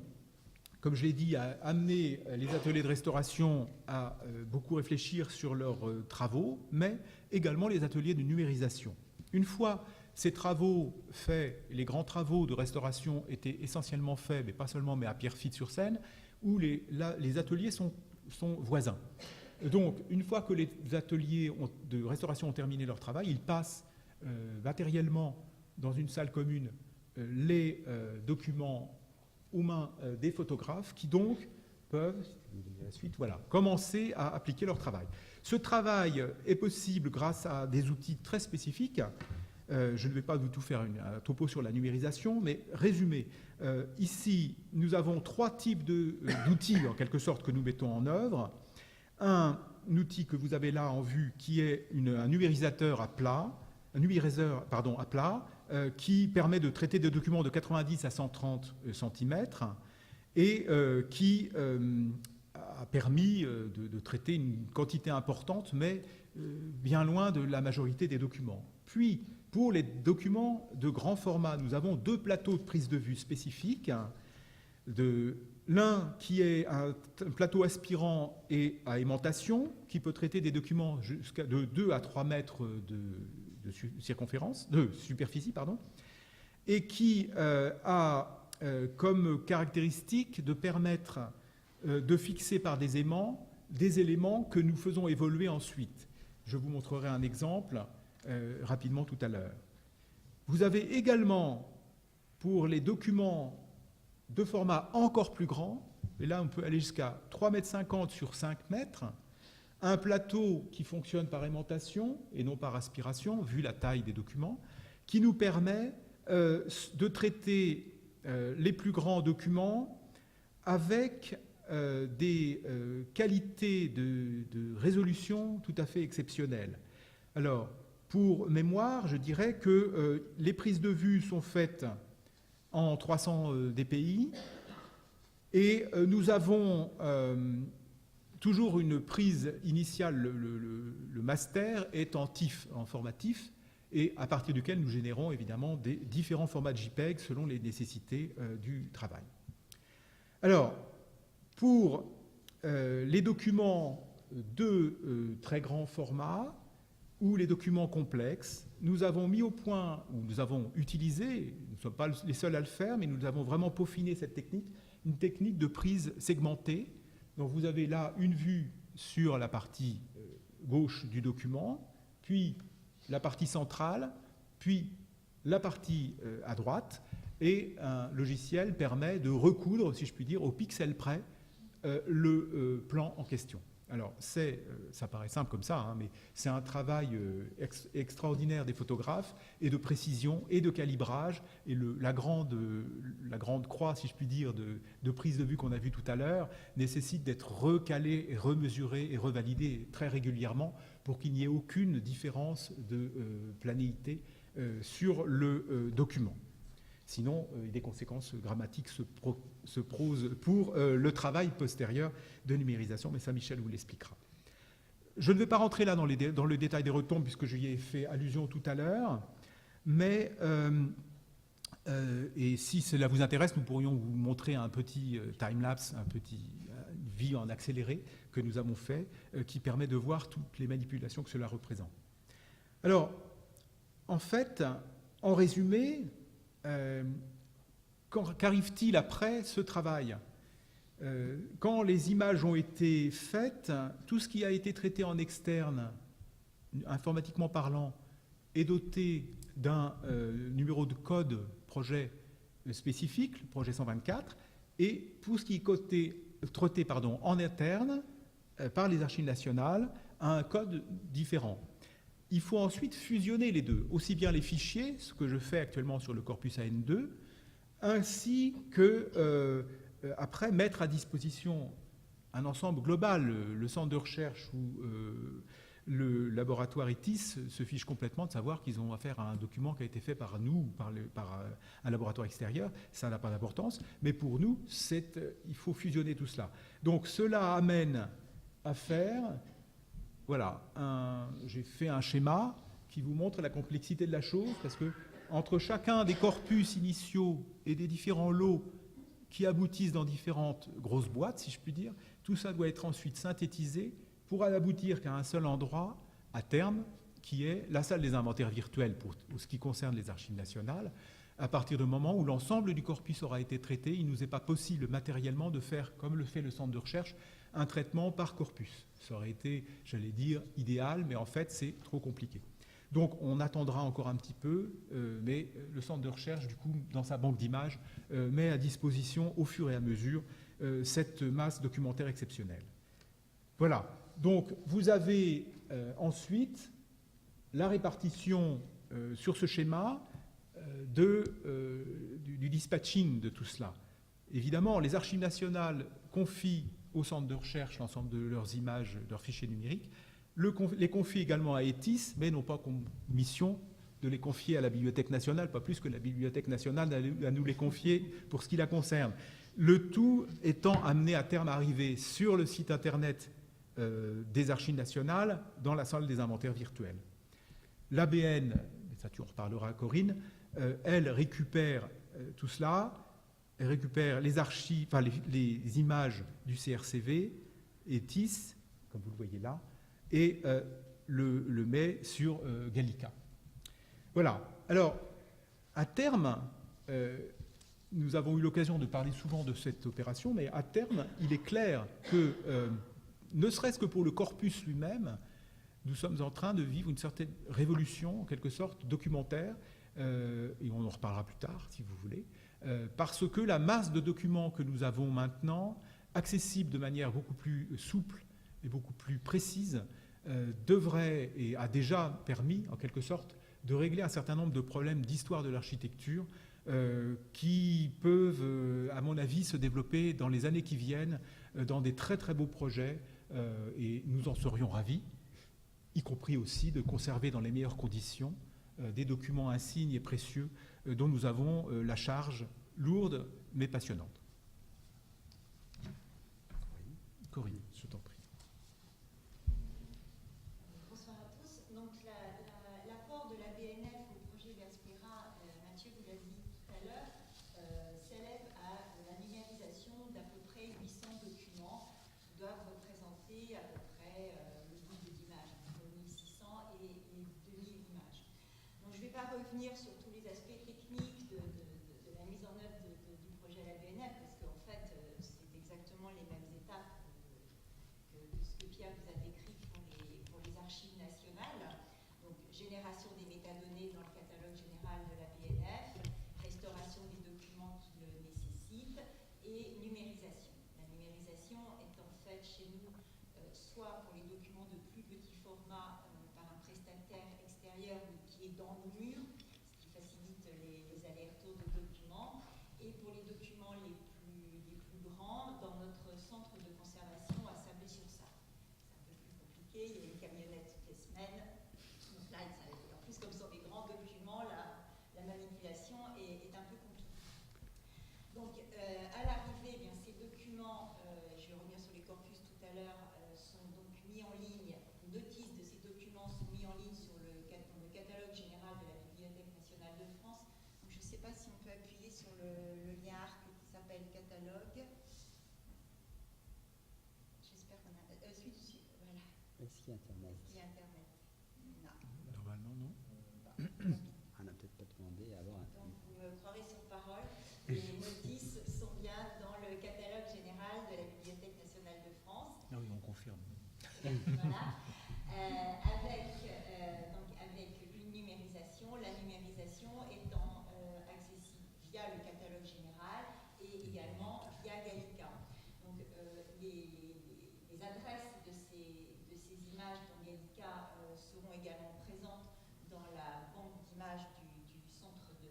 comme je l'ai dit, a amené les ateliers de restauration à beaucoup réfléchir sur leurs travaux, mais également les ateliers de numérisation. Une fois ces travaux faits, les grands travaux de restauration étaient essentiellement faits, mais pas seulement, mais à Pierrefitte-sur-Seine, où les ateliers sont voisins. Donc, une fois que les ateliers de restauration ont terminé leur travail, ils passent matériellement dans une salle commune les documents aux mains des photographes qui donc peuvent, commencer à appliquer leur travail. Ce travail est possible grâce à des outils très spécifiques. Je ne vais pas du tout faire un topo sur la numérisation, mais résumé. Ici, nous avons 3 types d'outils, en quelque sorte, que nous mettons en œuvre. Un outil que vous avez là en vue, qui est un numériseur à plat, qui permet de traiter des documents de 90 à 130 cm et qui a permis de traiter une quantité importante, mais bien loin de la majorité des documents. Puis, pour les documents de grand format, nous avons 2 plateaux de prise de vue spécifiques. L'un qui est un plateau aspirant et à aimantation, qui peut traiter des documents jusqu'à de 2 à 3 mètres de superficie, pardon, et qui a comme caractéristique de permettre de fixer par des aimants des éléments que nous faisons évoluer ensuite. Je vous montrerai un exemple rapidement tout à l'heure. Vous avez également, pour les documents de format encore plus grand, et là on peut aller jusqu'à 3,50 m sur 5 mètres, un plateau qui fonctionne par aimantation et non par aspiration, vu la taille des documents, qui nous permet de traiter les plus grands documents avec des qualités de résolution tout à fait exceptionnelles. Alors, pour mémoire, je dirais que les prises de vue sont faites en 300 dpi et nous avons toujours une prise initiale, le master est en TIFF, en format TIFF, et à partir duquel nous générons évidemment des différents formats de JPEG selon les nécessités du travail. Alors, pour les documents de très grand format ou les documents complexes, nous avons mis au point, ou nous avons utilisé, nous ne sommes pas les seuls à le faire, mais nous avons vraiment peaufiné cette technique, une technique de prise segmentée. Donc vous avez là une vue sur la partie gauche du document, puis la partie centrale, puis la partie à droite, et un logiciel permet de recoudre, si je puis dire, au pixel près, le plan en question. Alors, ça paraît simple comme ça, hein, mais c'est un travail extraordinaire des photographes, et de précision, et de calibrage, et la grande croix, si je puis dire, de prise de vue qu'on a vue tout à l'heure, nécessite d'être recalé, et remesuré, et revalidé très régulièrement, pour qu'il n'y ait aucune différence de planéité sur le document. Sinon, des conséquences grammatiques se posent pour le travail postérieur de numérisation, mais ça, Michel vous l'expliquera. Je ne vais pas rentrer là dans le détail des retombes, puisque j'y ai fait allusion tout à l'heure, mais, et si cela vous intéresse, nous pourrions vous montrer un petit time-lapse, un petit vie en accéléré que nous avons fait, qui permet de voir toutes les manipulations que cela représente. Alors, en fait, en résumé, qu'arrive-t-il après ce travail ? Quand les images ont été faites, tout ce qui a été traité en externe, informatiquement parlant, est doté d'un numéro de code projet spécifique, le projet 124, et tout ce qui est traité en interne par les archives nationales a un code différent. Il faut ensuite fusionner les deux, aussi bien les fichiers, ce que je fais actuellement sur le corpus AN2, ainsi que, après, mettre à disposition un ensemble global. Le centre de recherche ou le laboratoire ITIS se fiche complètement de savoir qu'ils ont affaire à un document qui a été fait par nous, par un laboratoire extérieur. Ça n'a pas d'importance, mais pour nous, il faut fusionner tout cela. Donc cela amène à faire... Voilà, j'ai fait un schéma qui vous montre la complexité de la chose, parce que entre chacun des corpus initiaux et des différents lots qui aboutissent dans différentes grosses boîtes, si je puis dire, tout ça doit être ensuite synthétisé pour aboutir qu'à un seul endroit, à terme, qui est la salle des inventaires virtuels pour ce qui concerne les archives nationales. À partir du moment où l'ensemble du corpus aura été traité, il ne nous est pas possible matériellement de faire, comme le fait le centre de recherche, un traitement par corpus. Ça aurait été, j'allais dire, idéal, mais en fait, c'est trop compliqué. Donc, on attendra encore un petit peu, mais le centre de recherche, du coup, dans sa banque d'images, met à disposition, au fur et à mesure, cette masse documentaire exceptionnelle. Voilà. Donc, vous avez ensuite la répartition sur ce schéma du dispatching de tout cela. Évidemment, les archives nationales confient au centre de recherche l'ensemble de leurs images, de leurs fichiers numériques, les confient également à ETIS, mais n'ont pas comme mission de les confier à la Bibliothèque nationale, pas plus que la Bibliothèque nationale à nous les confier pour ce qui la concerne. Le tout étant amené à terme à arriver sur le site internet des archives nationales dans la salle des inventaires virtuels. L'ABN, ça tu en reparleras Corinne, elle récupère tout cela, elle récupère les archives, enfin les images du CRCV, ETIS, comme vous le voyez là, et le met sur Gallica. Voilà. Alors, à terme, nous avons eu l'occasion de parler souvent de cette opération, mais à terme, il est clair que, ne serait-ce que pour le corpus lui-même, nous sommes en train de vivre une certaine révolution, en quelque sorte, documentaire, et on en reparlera plus tard, si vous voulez, parce que la masse de documents que nous avons maintenant, accessibles de manière beaucoup plus souple et beaucoup plus précise, devrait et a déjà permis, en quelque sorte, de régler un certain nombre de problèmes d'histoire de l'architecture qui peuvent, à mon avis, se développer dans les années qui viennent, dans des très très beaux projets, et nous en serions ravis, y compris aussi de conserver dans les meilleures conditions des documents insignes et précieux dont nous avons la charge lourde mais passionnante. Corinne, je t'en prie. Bonsoir à tous. Donc l'apport de la BNF au projet Verspera, Mathieu vous l'a dit tout à l'heure, s'élève à la numérisation d'à peu près 800 documents qui doivent représenter à peu près le double d'images, entre 1600 et 2000 images. Donc je ne vais pas revenir sur tous les aspects techniques de la mise en œuvre du projet à la BNF, parce qu'en fait, c'est exactement les mêmes étapes que ce que Pierre vous a décrit pour les archives nationales. Donc, génération des métadonnées dans le catalogue général de la BNF, restauration des documents qui le nécessitent et numérisation. La numérisation est en fait chez nous soit pour les documents de plus petit format par un prestataire extérieur qui est dans nos murs, ce qui facilite les allers-retours de documents, et pour les documents les plus grands dans notre centre de conservation à Sablé-sur-Sarthe. C'est un peu plus compliqué, il y a une camionnette toutes les semaines. Donc là, en plus, comme ce sont des grands documents, la manipulation est un peu compliquée. Donc, à l'arrivée, eh bien, ces documents, je vais revenir sur les corpus tout à l'heure, sont donc mis en ligne, une notice de ces documents sont mis en ligne sur le catalogue général de la Bibliothèque nationale de France. Donc, je ne sais pas si on peut appuyer sur le lien ARC qui s'appelle catalogue. J'espère qu'on a... celui-ci, voilà. Est-ce qu'il y a Internet? Est-ce qu'il y a Internet? Non. Normalement, non. On n'a peut-être pas demandé à avoir un... Donc, vous me croirez sur parole, les notices sont bien dans le catalogue général de la Bibliothèque nationale de France. Ah oui, on confirme. Voilà. Avec une numérisation, la numérisation étant accessible via le catalogue général et également via Gallica. Donc, les adresses de ces images dans Gallica seront également présentes dans la banque d'images du centre de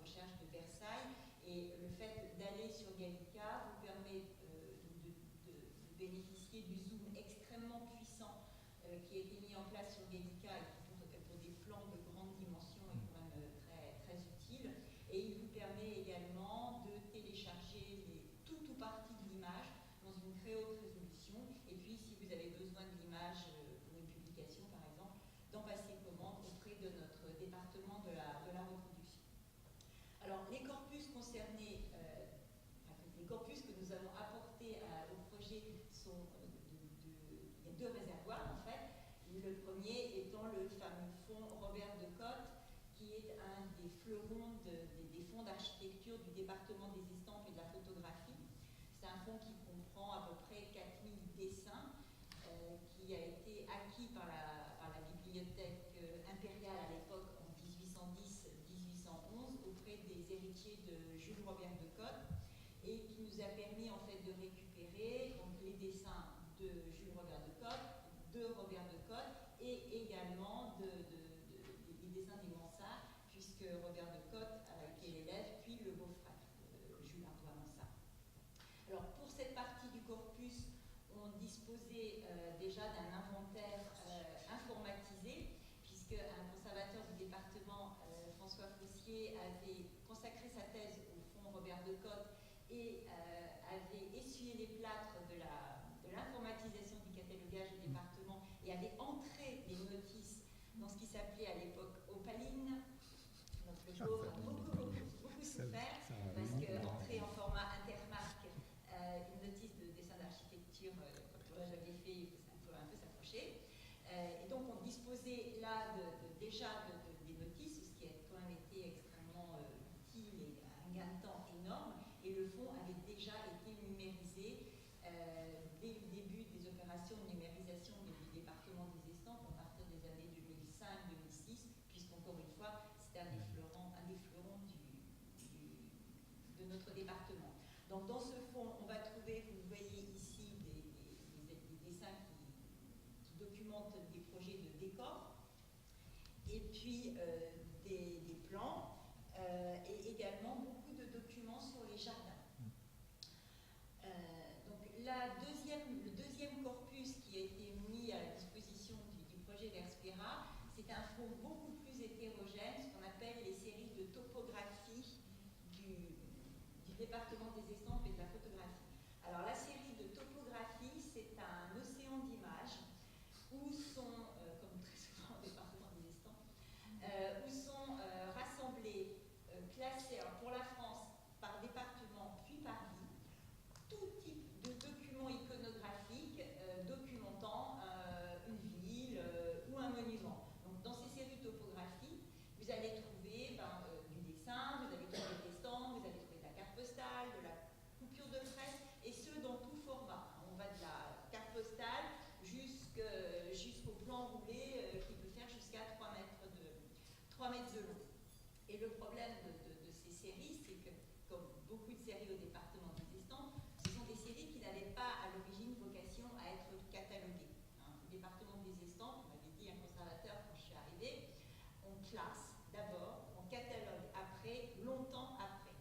recherche de Versailles. Et le fait d'aller sur Gallica vous permet de bénéficier du zoom extrêmement puissant qui a été mis en place sur Gallica et qui pour des plans de grande dimension est quand même très utile. Et il vous permet également de télécharger tout ou partie de l'image dans une très haute résolution. Et puis, si vous avez besoin de l'image pour une publication, par exemple, d'en passer commande auprès de notre département de la reproduction. Alors, les corpus concernés, les corpus que nous avons apportés au projet sont il y a deux réservoirs en fait. Le premier étant le fameux fonds Robert de Cotte, qui est un des fleurons des fonds d'architecture du département des estampes et de la photographie. C'est un fonds qui comprend à peu près 4000 dessins, qui a été acquis par la bibliothèque impériale à l'époque en 1810-1811 auprès des héritiers de Jules Robert de Cotte, et qui nous a permis en fait de récupérer donc, les dessins de Jules Robert de Cotte, de Robert de Cotte, et également des dessins des Mansart, puisque Robert de Cotte a été l'élève, puis le beau-frère, Jules Ardois Mansart. Alors pour cette partie du corpus, on disposait déjà d'un inventaire informatisé, puisque un conservateur du département, François Fossier, avait consacré sa thèse au fonds Robert de Cotte et avait essuyé les plâtres de l'informatisation du catalogage du département et avait entré les notices dans ce qui s'appelait à l'époque Opaline. Donc le jour a beaucoup souffert parce qu'entrée en format intermarque, une notice de dessin d'architecture, quand on l'avait fait, ça pouvait un peu s'approcher. Et donc on disposait là déjà des notices, ce département des estampes à partir des années 2005-2006, puisqu'encore une fois, c'est un des fleurons de notre département. Donc dans ce fond, on va trouver, vous voyez ici, des dessins qui documentent des projets de décor, et puis des plans, et également beaucoup de documents sur les jardins. Donc le deuxième corpus qui a été mis à la disposition du projet Verspera, c'est un fond beaucoup plus hétérogène, ce qu'on appelle les séries de topographie du département des estampes et de la photographie. Alors la série de topographie, c'est un océan d'images où sont, comme très souvent au département des estampes, où sont rassemblés, classés, alors pour la France, par département puis par ville, tout type de documents iconographiques documentant une ville ou un monument. Donc dans ces séries de topographie, vous allez trouver du dessin, vous allez trouver des estampes, vous allez trouver de la carte postale, de la coupure de presse, et ce dans tout format. On va de la carte postale jusqu'au plan roulé qui peut faire jusqu'à 3 mètres de long. Et le problème de ces séries, c'est que, comme beaucoup de séries au département des estampes, ce sont des séries qui n'avaient pas à l'origine vocation à être cataloguées. Au département des estampes, on m'avait dit un conservateur quand je suis arrivée, on classe d'abord, on catalogue après, longtemps après.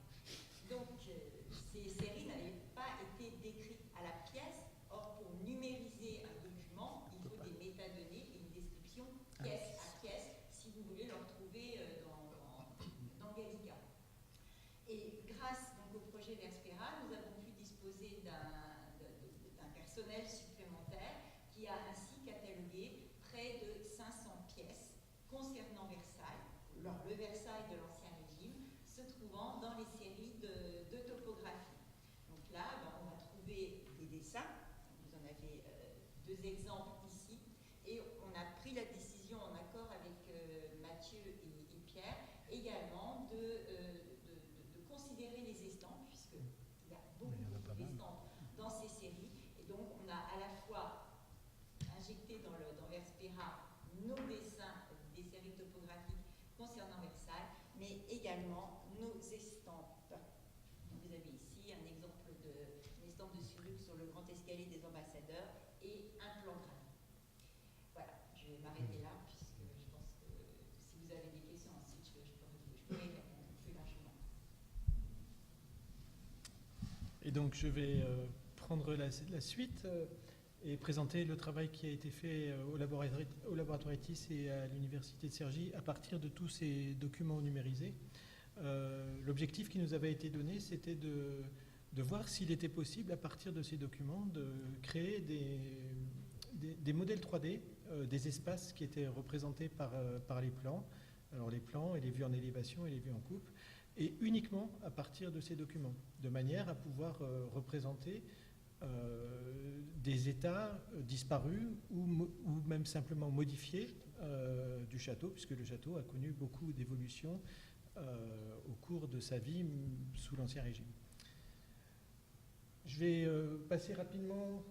Donc ces séries n'avaient pas été décrites à la pièce. Or, pour numériser un document, il faut des métadonnées et une description pièce à pièce, si vous voulez le retrouver dans Gallica. Et grâce donc, au projet Verspera, nous avons pu disposer d'un personnel supplémentaire qui a ainsi catalogué près de 500 pièces concernant Versailles, le Versailles de l'Ancien Régime, se trouvant dans les séries de topographie. Donc là, on va trouver des dessins, vous en avez deux exemples ici, et on a pris la décision en accord avec Mathieu et Pierre également de considérer les estampes, puisqu'il y a beaucoup d'estampes dans ces séries, et donc on a à la fois injecté dans Verspera nos dessins des séries topographiques concernant Versailles, mais également nos estampes. Donc vous avez ici un exemple d'une estampe de Sulluc sur le grand escalier des ambassadeurs et un plan gravé. Voilà, je vais m'arrêter là, puisque je pense que si vous avez des questions ensuite, je pourrais répondre plus largement. Et donc je vais prendre la suite et présenter le travail qui a été fait au laboratoire ETIS et à l'université de Cergy à partir de tous ces documents numérisés. L'objectif qui nous avait été donné, c'était de voir s'il était possible, à partir de ces documents, de créer des modèles 3D, des espaces qui étaient représentés par les plans. Alors les plans et les vues en élévation et les vues en coupe, et uniquement à partir de ces documents, de manière à pouvoir représenter des états disparus ou même simplement modifiés du château, puisque le château a connu beaucoup d'évolutions au cours de sa vie sous l'Ancien Régime. Je vais passer rapidement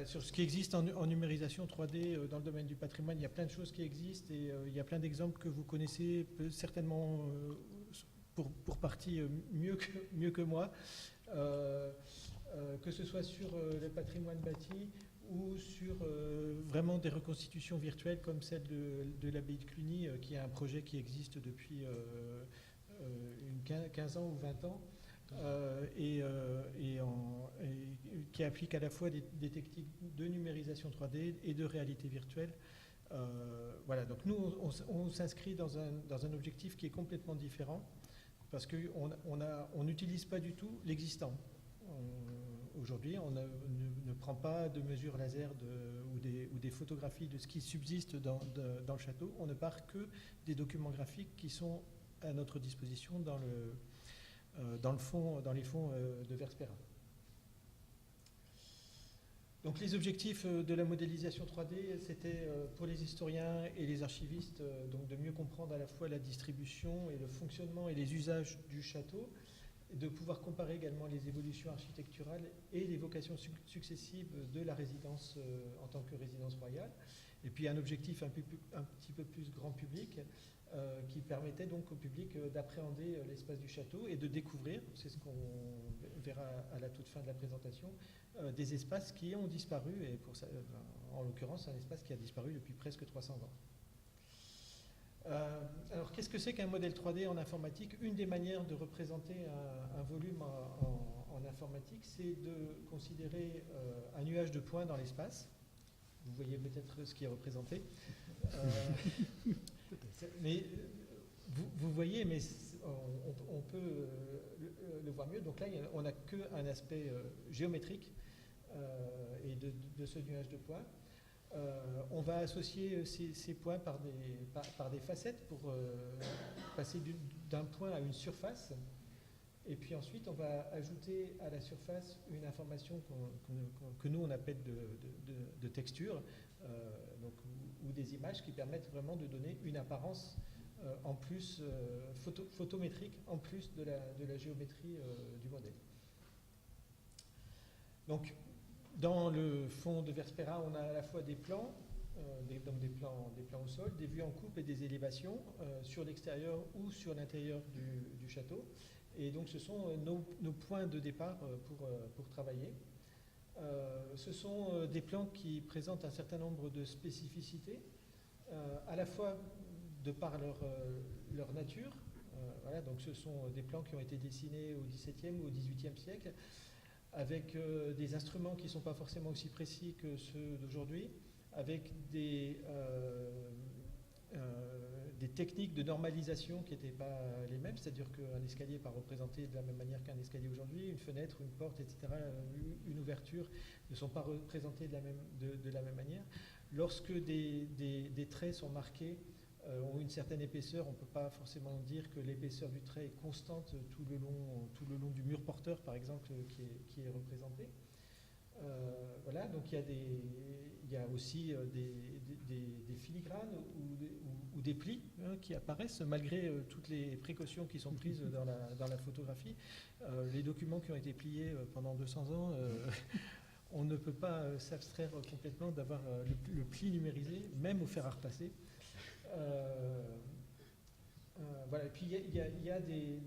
sur ce qui existe en numérisation 3D dans le domaine du patrimoine. Il y a plein de choses qui existent et il y a plein d'exemples que vous connaissez certainement pour partie mieux que moi, que ce soit sur le patrimoine bâti ou sur vraiment des reconstitutions virtuelles comme celle de l'abbaye de Cluny, qui est un projet qui existe depuis 15 ans ou 20 ans. Et qui applique à la fois des techniques de numérisation 3D et de réalité virtuelle. Voilà, donc nous, on s'inscrit dans un objectif qui est complètement différent, parce qu'on n'utilise pas du tout l'existant. Aujourd'hui, on ne prend pas de mesures laser ou des photographies de ce qui subsiste dans le château. On ne part que des documents graphiques qui sont à notre disposition dans les fonds de Verspera. Donc les objectifs de la modélisation 3D, c'était pour les historiens et les archivistes donc de mieux comprendre à la fois la distribution et le fonctionnement et les usages du château, de pouvoir comparer également les évolutions architecturales et les vocations successives de la résidence en tant que résidence royale. Et puis un objectif un petit peu plus grand public qui permettait donc au public d'appréhender l'espace du château et de découvrir, c'est ce qu'on verra à la toute fin de la présentation, des espaces qui ont disparu, et pour ça, en l'occurrence un espace qui a disparu depuis presque 300 ans. Alors, qu'est-ce que c'est qu'un modèle 3D en informatique? Une des manières de représenter un volume en informatique, c'est de considérer un nuage de points dans l'espace. Vous voyez peut-être ce qui est représenté. Mais vous voyez, mais on peut le voir mieux. Donc là, on n'a qu'un aspect géométrique et de ce nuage de points. On va associer ces points par des facettes pour passer d'un point à une surface. Et puis ensuite, on va ajouter à la surface une information que nous, on appelle de texture, ou des images qui permettent vraiment de donner une apparence en plus photométrique, en plus de la géométrie du modèle. Donc, dans le fond de Verspera, on a à la fois des plans, donc des plans au sol, des vues en coupe et des élévations sur l'extérieur ou sur l'intérieur du château. Et donc ce sont nos points de départ pour travailler. Ce sont des plans qui présentent un certain nombre de spécificités, à la fois de par leur nature. Voilà, donc ce sont des plans qui ont été dessinés au XVIIe ou au XVIIIe siècle, avec des instruments qui ne sont pas forcément aussi précis que ceux d'aujourd'hui, avec des techniques de normalisation qui n'étaient pas les mêmes, c'est-à-dire qu'un escalier n'est pas représenté de la même manière qu'un escalier aujourd'hui, une fenêtre, une porte, etc., une ouverture ne sont pas représentées de la même manière. Lorsque des traits sont marqués, ont une certaine épaisseur, on ne peut pas forcément dire que l'épaisseur du trait est constante tout le long du mur porteur, par exemple, qui est représenté. Voilà, donc il y a aussi des filigranes ou des plis qui apparaissent malgré toutes les précautions qui sont prises dans la photographie. Les documents qui ont été pliés pendant 200 ans, on ne peut pas s'abstraire complètement d'avoir le pli numérisé, même au fer à repasser. Voilà. Et puis il y a des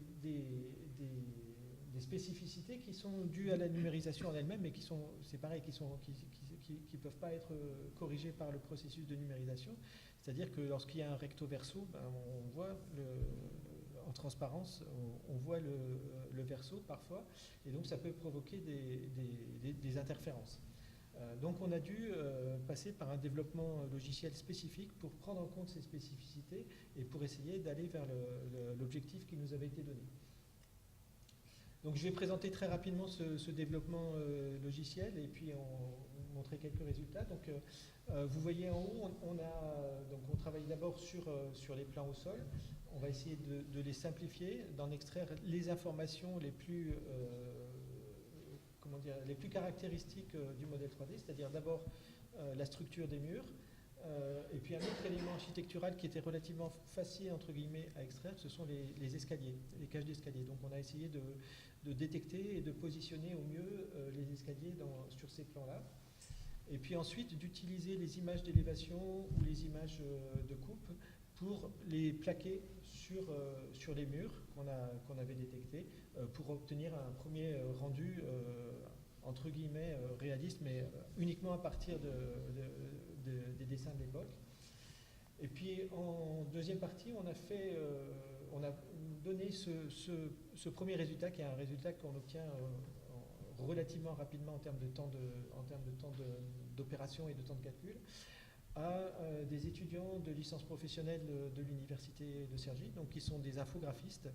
spécificités qui sont dues à la numérisation en elle-même, mais c'est pareil, qui peuvent pas être corrigées par le processus de numérisation. C'est-à-dire que lorsqu'il y a un recto verso, on voit en transparence, on voit le verso parfois, et donc ça peut provoquer des interférences. Donc on a dû passer par un développement logiciel spécifique pour prendre en compte ces spécificités et pour essayer d'aller vers l'objectif qui nous avait été donné. Donc je vais présenter très rapidement ce développement logiciel et puis montrer quelques résultats. Donc vous voyez en haut, on travaille d'abord sur les plans au sol. On va essayer de les simplifier, d'en extraire les informations les plus caractéristiques du modèle 3D, c'est-à-dire d'abord la structure des murs, et puis un autre élément architectural qui était relativement facile entre guillemets à extraire, ce sont les escaliers, les cages d'escalier. Donc on a essayé de détecter et de positionner au mieux les escaliers sur ces plans-là. Et puis ensuite d'utiliser les images d'élévation ou les images de coupe pour les plaquer sur les murs qu'on avait détectés pour obtenir un premier rendu entre guillemets réaliste, mais uniquement à partir des dessins de l'époque. Et puis en deuxième partie, on a donné ce premier résultat, qui est un résultat qu'on obtient relativement rapidement en termes de temps d'opération et de temps de calcul, à des étudiants de licence professionnelle de l'université de Cergy, donc qui sont des infographistes,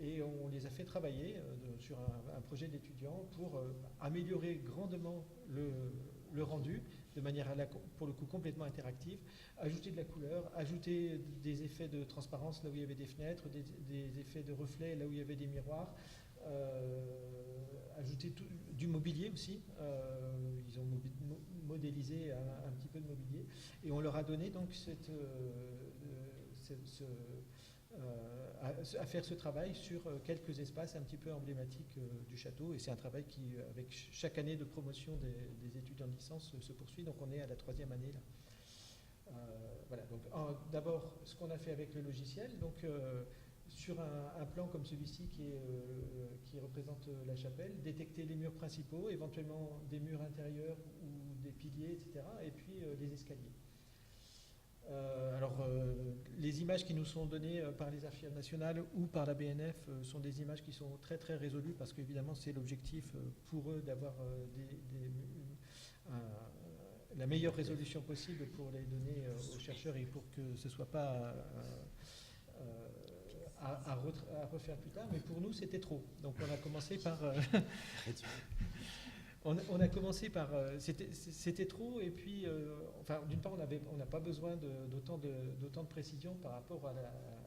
et on les a fait travailler sur un projet d'étudiants pour améliorer grandement le rendu de manière pour le coup complètement interactive, ajouter de la couleur, ajouter des effets de transparence là où il y avait des fenêtres, des effets de reflets là où il y avait des miroirs, ajouter du mobilier aussi. Ils ont modélisé un petit peu de mobilier et on leur a donné donc à faire ce travail sur quelques espaces un petit peu emblématiques du château. Et c'est un travail qui, avec chaque année de promotion des étudiants de licence, se poursuit. Donc on est à la 3e année là. Voilà. Donc d'abord, ce qu'on a fait avec le logiciel. Donc sur un plan comme celui-ci qui représente la chapelle, détecter les murs principaux, éventuellement des murs intérieurs ou des piliers, etc. Et puis les escaliers. Les images qui nous sont données par les archives nationales ou par la BNF sont des images qui sont très très résolues parce qu'évidemment c'est l'objectif pour eux d'avoir la meilleure résolution possible pour les donner aux chercheurs et pour que ce ne soit pas à refaire plus tard. Mais pour nous c'était trop. Donc on a commencé par... On a commencé par... C'était trop, et puis, d'une part, on n'a pas besoin d'autant de précision par rapport à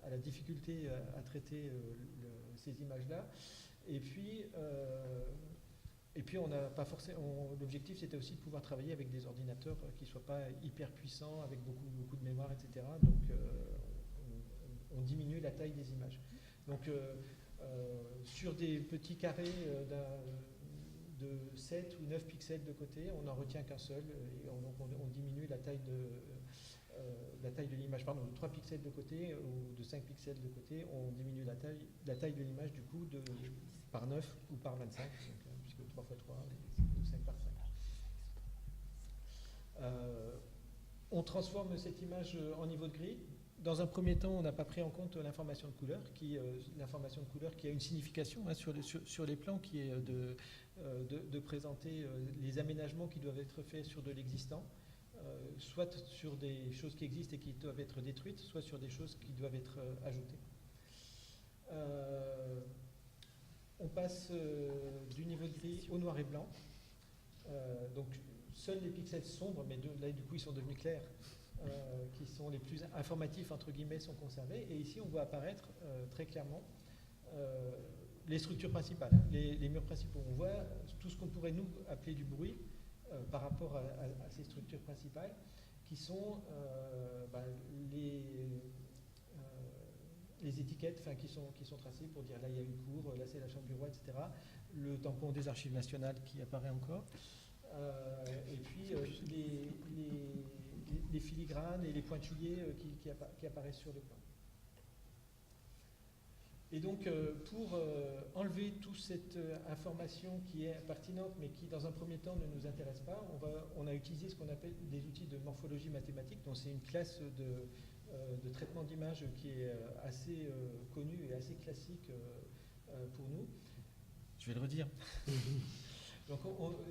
la difficulté à traiter ces images-là. Et puis, on n'a pas forcément... L'objectif, c'était aussi de pouvoir travailler avec des ordinateurs qui ne soient pas hyper puissants, avec beaucoup de mémoire, etc. Donc, on diminue la taille des images. Donc, sur des petits carrés de 7 ou 9 pixels de côté, on n'en retient qu'un seul, et on diminue la taille de l'image, pardon, de 3 pixels de côté ou de 5 pixels de côté, on diminue la taille de l'image du coup par 9 ou par 25, donc, puisque 3 x 3 ou 5 par 5. On transforme cette image en niveau de grille. Dans un premier temps, on n'a pas pris en compte l'information de couleur, qui a une signification sur les plans, qui est de présenter les aménagements qui doivent être faits sur de l'existant, soit sur des choses qui existent et qui doivent être détruites, soit sur des choses qui doivent être ajoutées. On passe du niveau de gris au noir et blanc. Donc seuls les pixels sombres, mais là du coup ils sont devenus clairs, qui sont les plus informatifs entre guillemets, sont conservés. Et ici on voit apparaître très clairement les structures principales, les murs principaux. On voit tout ce qu'on pourrait nous appeler du bruit par rapport à ces structures principales, qui sont les étiquettes qui sont tracées pour dire là il y a une cour, là c'est la chambre du roi, etc. Le tampon des archives nationales qui apparaît encore. Et puis les filigranes et les pointillés qui apparaissent sur le plan. Et donc, pour enlever toute cette information qui est pertinente, mais qui, dans un premier temps, ne nous intéresse pas, on a utilisé ce qu'on appelle des outils de morphologie mathématique. Donc, c'est une classe de traitement d'image qui est assez connue et assez classique pour nous. Je vais le redire. Donc,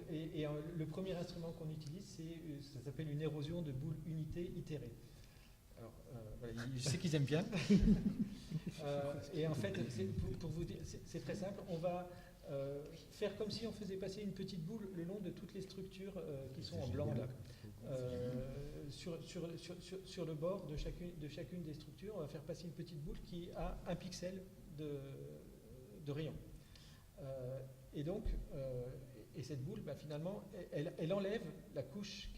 le premier instrument qu'on utilise, ça s'appelle une érosion de boules unité itérée. Alors, voilà, je sais qu'ils aiment bien. Et en fait, pour vous dire, c'est très simple. On va faire comme si on faisait passer une petite boule le long de toutes les structures qui sont en blanc là. Sur le bord de chacune des structures, on va faire passer une petite boule qui a 1 pixel de rayon. Et donc, et cette boule, finalement, elle enlève la couche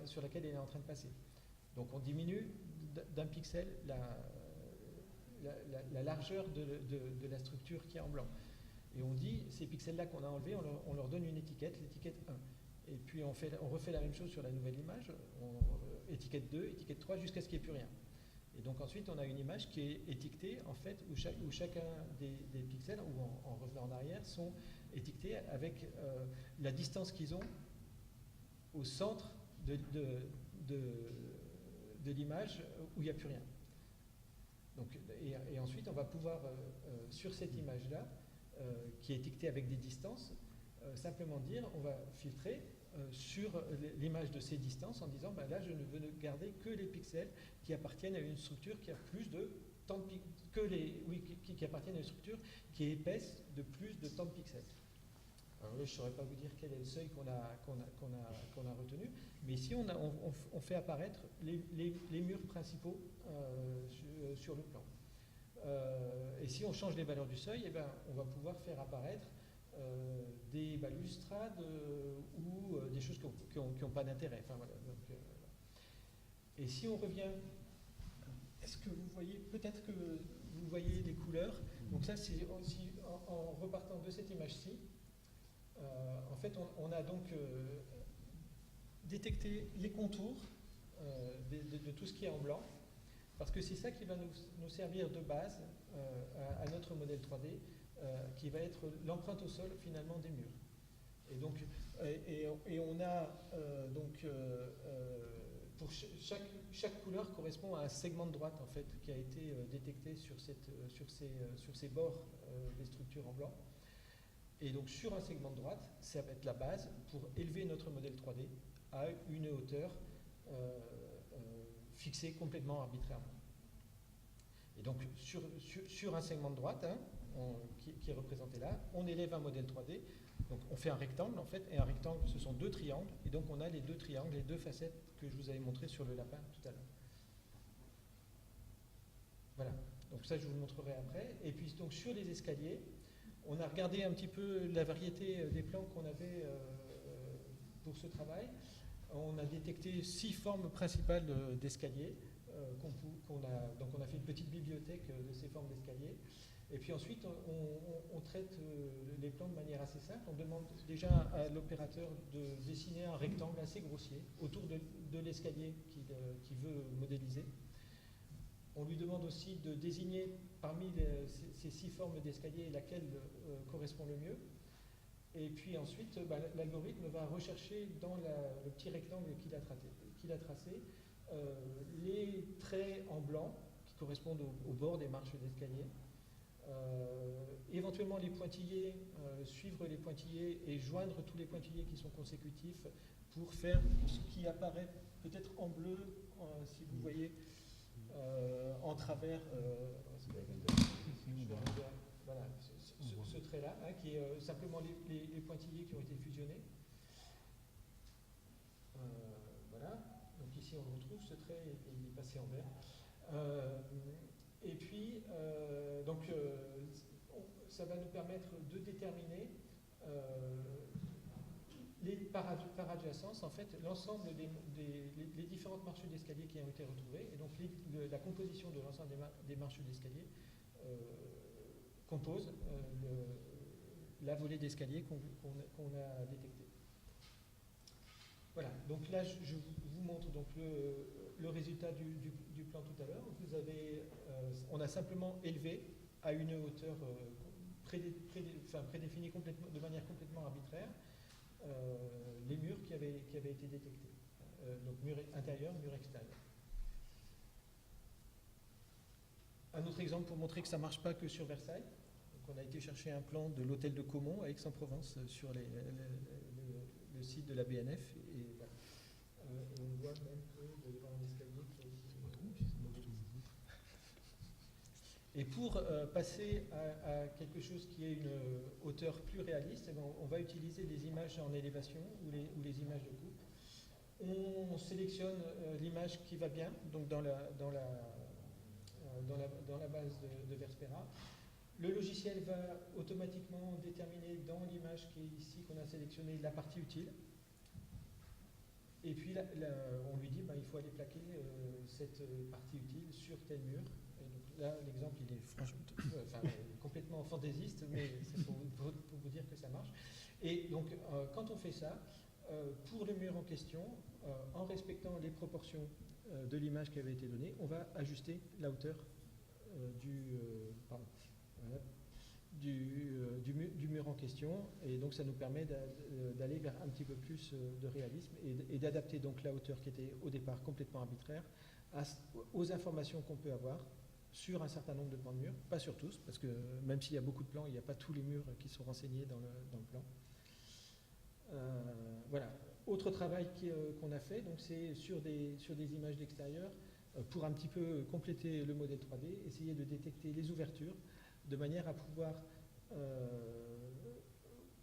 sur laquelle elle est en train de passer. Donc on diminue d'1 pixel la largeur de la structure qui est en blanc. Et on dit, ces pixels-là qu'on a enlevés, on leur donne une étiquette, l'étiquette 1. Et puis on refait la même chose sur la nouvelle image, étiquette 2, étiquette 3, jusqu'à ce qu'il n'y ait plus rien. Et donc ensuite, on a une image qui est étiquetée, en fait, où chacun des pixels, ou en revenant en arrière, sont étiquetés avec la distance qu'ils ont au centre de l'image où il n'y a plus rien. Donc, et ensuite, on va pouvoir, sur cette image-là, qui est étiquetée avec des distances, simplement dire, on va filtrer sur l'image de ces distances en disant, là, je ne veux garder que les pixels qui appartiennent à une structure qui a plus de tant de qui appartiennent à une structure qui est épaisse de plus de tant de pixels. Alors là, je ne saurais pas vous dire quel est le seuil qu'on a retenu, mais ici on fait apparaître les murs principaux sur le plan. Et si on change les valeurs du seuil, on va pouvoir faire apparaître des balustrades ou des choses qui n'ont pas d'intérêt. Enfin, voilà, donc, et si on revient... est-ce que vous voyez, peut-être que vous voyez les couleurs. Donc ça, c'est aussi en repartant de cette image-ci. En fait, on a donc détecté les contours de tout ce qui est en blanc, parce que c'est ça qui va nous servir de base à notre modèle 3D, qui va être l'empreinte au sol finalement des murs. Et donc, on a pour chaque couleur correspond à un segment de droite en fait qui a été détecté sur ces bords des structures en blanc. Et donc sur un segment de droite, ça va être la base pour élever notre modèle 3D à une hauteur fixée complètement arbitrairement. Et donc sur un segment de droite qui est représenté là, on élève un modèle 3D. Donc on fait un rectangle en fait, et un rectangle ce sont deux triangles, et donc on a les deux triangles, les deux facettes que je vous avais montrées sur le lapin tout à l'heure. Voilà, donc ça je vous le montrerai après. Et puis donc sur les escaliers, on a regardé un petit peu la variété des plans qu'on avait pour ce travail. On a détecté 6 formes principales d'escaliers. Donc on a fait une petite bibliothèque de ces formes d'escaliers. Et puis ensuite, on traite les plans de manière assez simple. On demande déjà à l'opérateur de dessiner un rectangle assez grossier autour de l'escalier qu'il veut modéliser. On lui demande aussi de désigner parmi ces 6 formes d'escalier laquelle correspond le mieux. Et puis ensuite, l'algorithme va rechercher dans le petit rectangle qu'il a tracé les traits en blanc qui correspondent au bord des marches d'escalier. Éventuellement les pointillés, suivre les pointillés et joindre tous les pointillés qui sont consécutifs pour faire ce qui apparaît peut-être en bleu, si vous voyez, en travers, voilà, ce trait-là, qui est simplement les pointillés qui ont été fusionnés. Voilà, donc ici on le retrouve, ce trait il est passé en vert. Et puis, ça va nous permettre de déterminer par adjacence, en fait, l'ensemble des différentes marches d'escalier qui ont été retrouvées. Et donc, la composition de l'ensemble des marches d'escalier compose la volée d'escalier qu'on a détectée. Voilà, donc là, je vous montre donc le résultat du plan tout à l'heure. On a simplement élevé à une hauteur prédéfinie de manière complètement arbitraire les murs qui avaient été détectés. Donc mur intérieur, mur extérieur. Un autre exemple pour montrer que ça ne marche pas que sur Versailles. Donc on a été chercher un plan de l'hôtel de Caumont à Aix-en-Provence sur le site de la BNF. Et voilà. Et on voit même que devant un escalier qui est Et pour passer à quelque chose qui est une hauteur plus réaliste, on va utiliser les images en élévation ou les images de coupe. On sélectionne l'image qui va bien, donc dans la base de Verspera. Le logiciel va automatiquement déterminer dans l'image qui est ici, qu'on a sélectionnée, la partie utile. Et puis on lui dit il faut aller plaquer cette partie utile sur tel mur. Et donc là, l'exemple il est complètement fantaisiste, mais c'est pour vous dire que ça marche. Et donc quand on fait ça, pour le mur en question, en respectant les proportions de l'image qui avait été donnée, on va ajuster la hauteur du mur en question, et donc ça nous permet d'aller vers un petit peu plus de réalisme et d'adapter donc la hauteur qui était au départ complètement arbitraire aux informations qu'on peut avoir sur un certain nombre de plans de murs, pas sur tous, parce que même s'il y a beaucoup de plans, il n'y a pas tous les murs qui sont renseignés dans le plan. Voilà. Autre travail qu'on a fait, donc c'est sur des images d'extérieur, pour un petit peu compléter le modèle 3D, essayer de détecter les ouvertures, de manière à pouvoir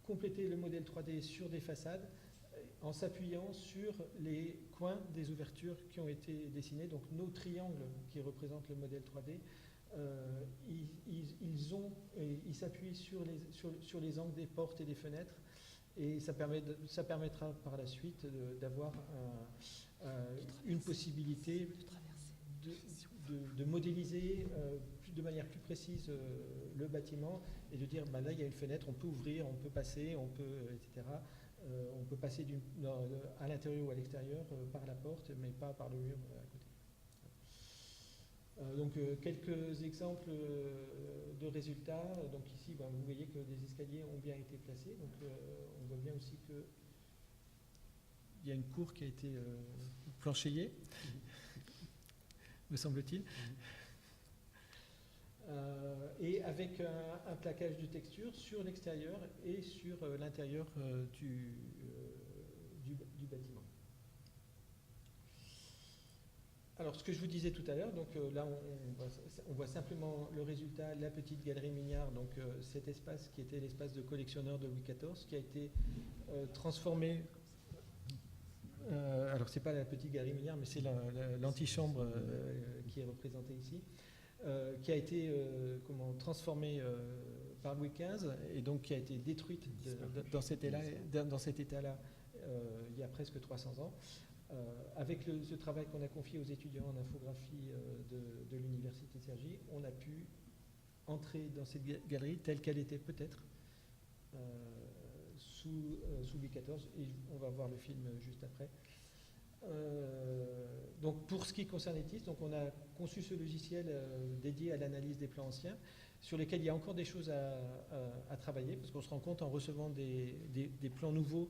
compléter le modèle 3D sur des façades en s'appuyant sur les coins des ouvertures qui ont été dessinés. Donc nos triangles qui représentent le modèle 3D, ils s'appuient sur les angles des portes et des fenêtres, et ça permettra par la suite d'avoir une possibilité de modéliser de manière plus précise le bâtiment et de dire, là, il y a une fenêtre, on peut ouvrir, on peut passer, on peut, etc. On peut passer à l'intérieur ou à l'extérieur par la porte, mais pas par le mur à côté. Donc quelques exemples de résultats. Donc ici, vous voyez que des escaliers ont bien été placés. Donc on voit bien aussi que il y a une cour qui a été planchéiée, me semble-t-il. Et avec un plaquage de texture sur l'extérieur et sur l'intérieur du bâtiment. Alors, ce que je vous disais tout à l'heure, donc là, on voit simplement le résultat, la petite galerie Mignard, donc cet espace qui était l'espace de collectionneur de Louis XIV, qui a été transformé. Alors, c'est pas la petite galerie Mignard, mais c'est l'antichambre qui est représentée ici, qui a été transformée par Louis XV et donc qui a été détruite dans cet état-là il y a presque 300 ans. Avec ce travail qu'on a confié aux étudiants en infographie de l'Université de Cergy, on a pu entrer dans cette galerie telle qu'elle était peut-être sous Louis XIV, et on va voir le film juste après. Donc pour ce qui concerne ETIS, donc on a conçu ce logiciel dédié à l'analyse des plans anciens, sur lesquels il y a encore des choses à travailler, parce qu'on se rend compte en recevant des plans nouveaux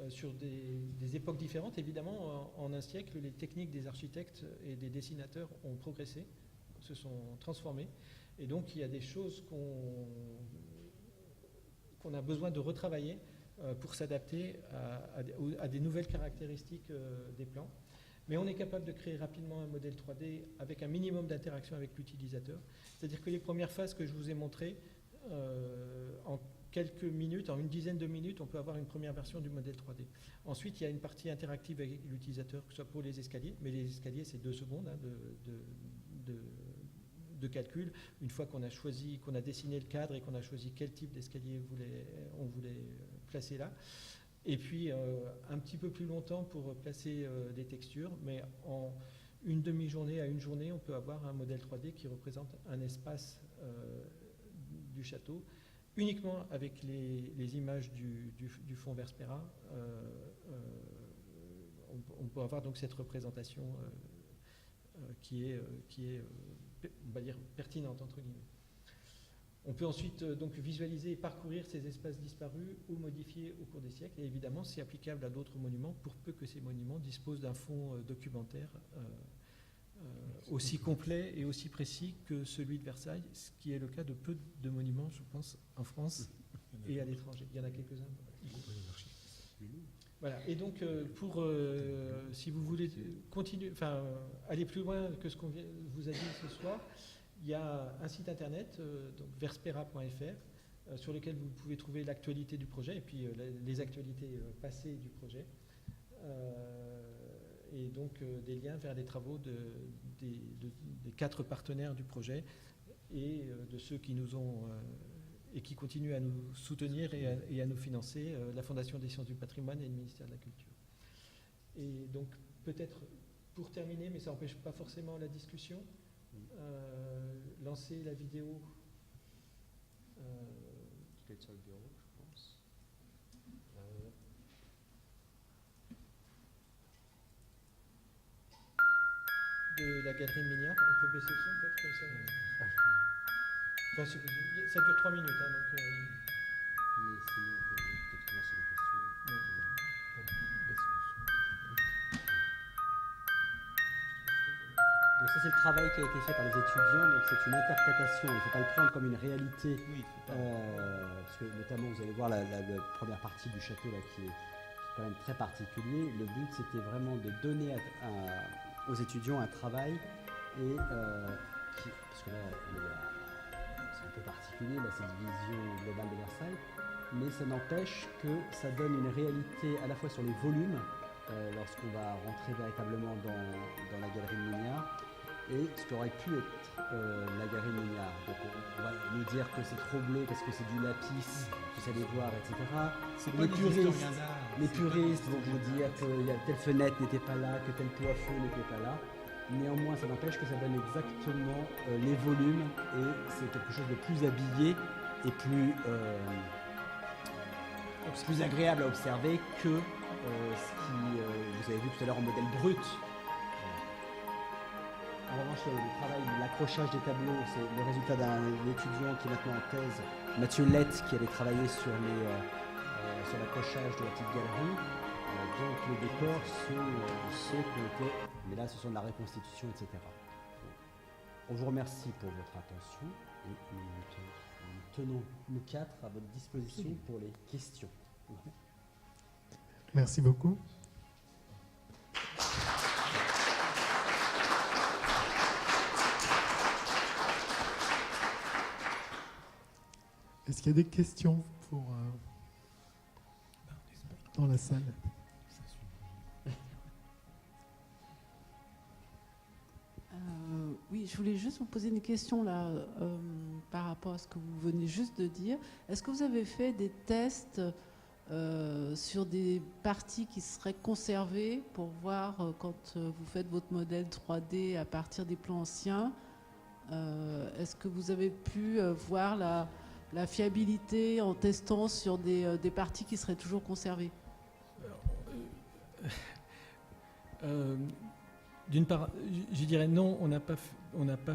sur des époques différentes. Évidemment, en un siècle, les techniques des architectes et des dessinateurs ont progressé, se sont transformées, et donc il y a des choses qu'on a besoin de retravailler pour s'adapter à des nouvelles caractéristiques des plans. Mais on est capable de créer rapidement un modèle 3D avec un minimum d'interaction avec l'utilisateur. C'est-à-dire que les premières phases que je vous ai montrées, en quelques minutes, en une dizaine de minutes, on peut avoir une première version du modèle 3D. Ensuite, il y a une partie interactive avec l'utilisateur, que ce soit pour les escaliers, mais les escaliers, c'est 2 secondes de calcul. Une fois qu'on a choisi, qu'on a dessiné le cadre et qu'on a choisi quel type d'escalier on voulait placer là. Et puis, un petit peu plus longtemps pour placer des textures, mais en une demi-journée à une journée, on peut avoir un modèle 3D qui représente un espace du château, uniquement avec les images du fond Verspera. On peut avoir donc cette représentation qui est on va dire, pertinente, entre guillemets. On peut ensuite donc visualiser et parcourir ces espaces disparus ou modifiés au cours des siècles. Et évidemment, c'est applicable à d'autres monuments, pour peu que ces monuments disposent d'un fond documentaire aussi complet et aussi précis que celui de Versailles, ce qui est le cas de peu de monuments, je pense, en France et à l'étranger. Il y en a quelques-uns. Voilà. Et donc, si vous voulez aller plus loin que ce qu'on vous a dit ce soir, il y a un site internet, donc verspera.fr, sur lequel vous pouvez trouver l'actualité du projet et puis les actualités passées du projet. Et donc des liens vers les travaux des 4 partenaires du projet et de ceux qui nous ont et qui continuent à nous soutenir et à nous financer, la Fondation des sciences du patrimoine et le ministère de la Culture. Et donc peut-être pour terminer, mais ça n'empêche pas forcément la discussion, lancer la vidéo. Tu sur le bureau, je pense. De la galerie Mignard, on peut baisser le son peut-être comme ça. Enfin, ça dure 3 minutes, hein, donc. Mais sinon, on peut peut-être commencer les questions. Donc ça, c'est le travail qui a été fait par les étudiants. Donc c'est une interprétation. Il ne faut pas le prendre comme une réalité. Oui, Parce que notamment, vous allez voir la première partie du château là, qui est quand même très particulier. Le but, c'était vraiment de donner aux étudiants un travail et parce que là, c'est un peu particulier, là, cette vision globale de Versailles, mais ça n'empêche que ça donne une réalité à la fois sur les volumes, lorsqu'on va rentrer véritablement dans la galerie de Mignard, et ce qui aurait pu être la galerie de Mignard. Donc on va nous dire que c'est trop bleu parce que c'est du lapis, vous allez voir, etc. Les puristes vont vous dire que telle fenêtre n'était pas là, que tel plafond n'était pas là. Néanmoins, ça n'empêche que ça donne exactement les volumes et c'est quelque chose de plus habillé et plus agréable à observer que ce qui, vous avez vu tout à l'heure en modèle brut. En revanche, le travail, l'accrochage des tableaux, c'est le résultat d'un étudiant qui est maintenant en thèse, Mathieu Lett, qui avait travaillé sur l'accrochage de la petite galerie. Donc les décors sont ceux qui ont été, mais là ce sont de la reconstitution, etc. On vous remercie pour votre attention et nous tenons, nous quatre, à votre disposition pour les questions. Merci beaucoup. Est-ce qu'il y a des questions dans la salle? Oui, je voulais juste vous poser une question là, par rapport à ce que vous venez juste de dire. Est-ce que vous avez fait des tests sur des parties qui seraient conservées pour voir quand vous faites votre modèle 3D à partir des plans anciens? Est-ce que vous avez pu voir la fiabilité en testant sur des parties qui seraient toujours conservées? D'une part, je dirais non, on n'a pas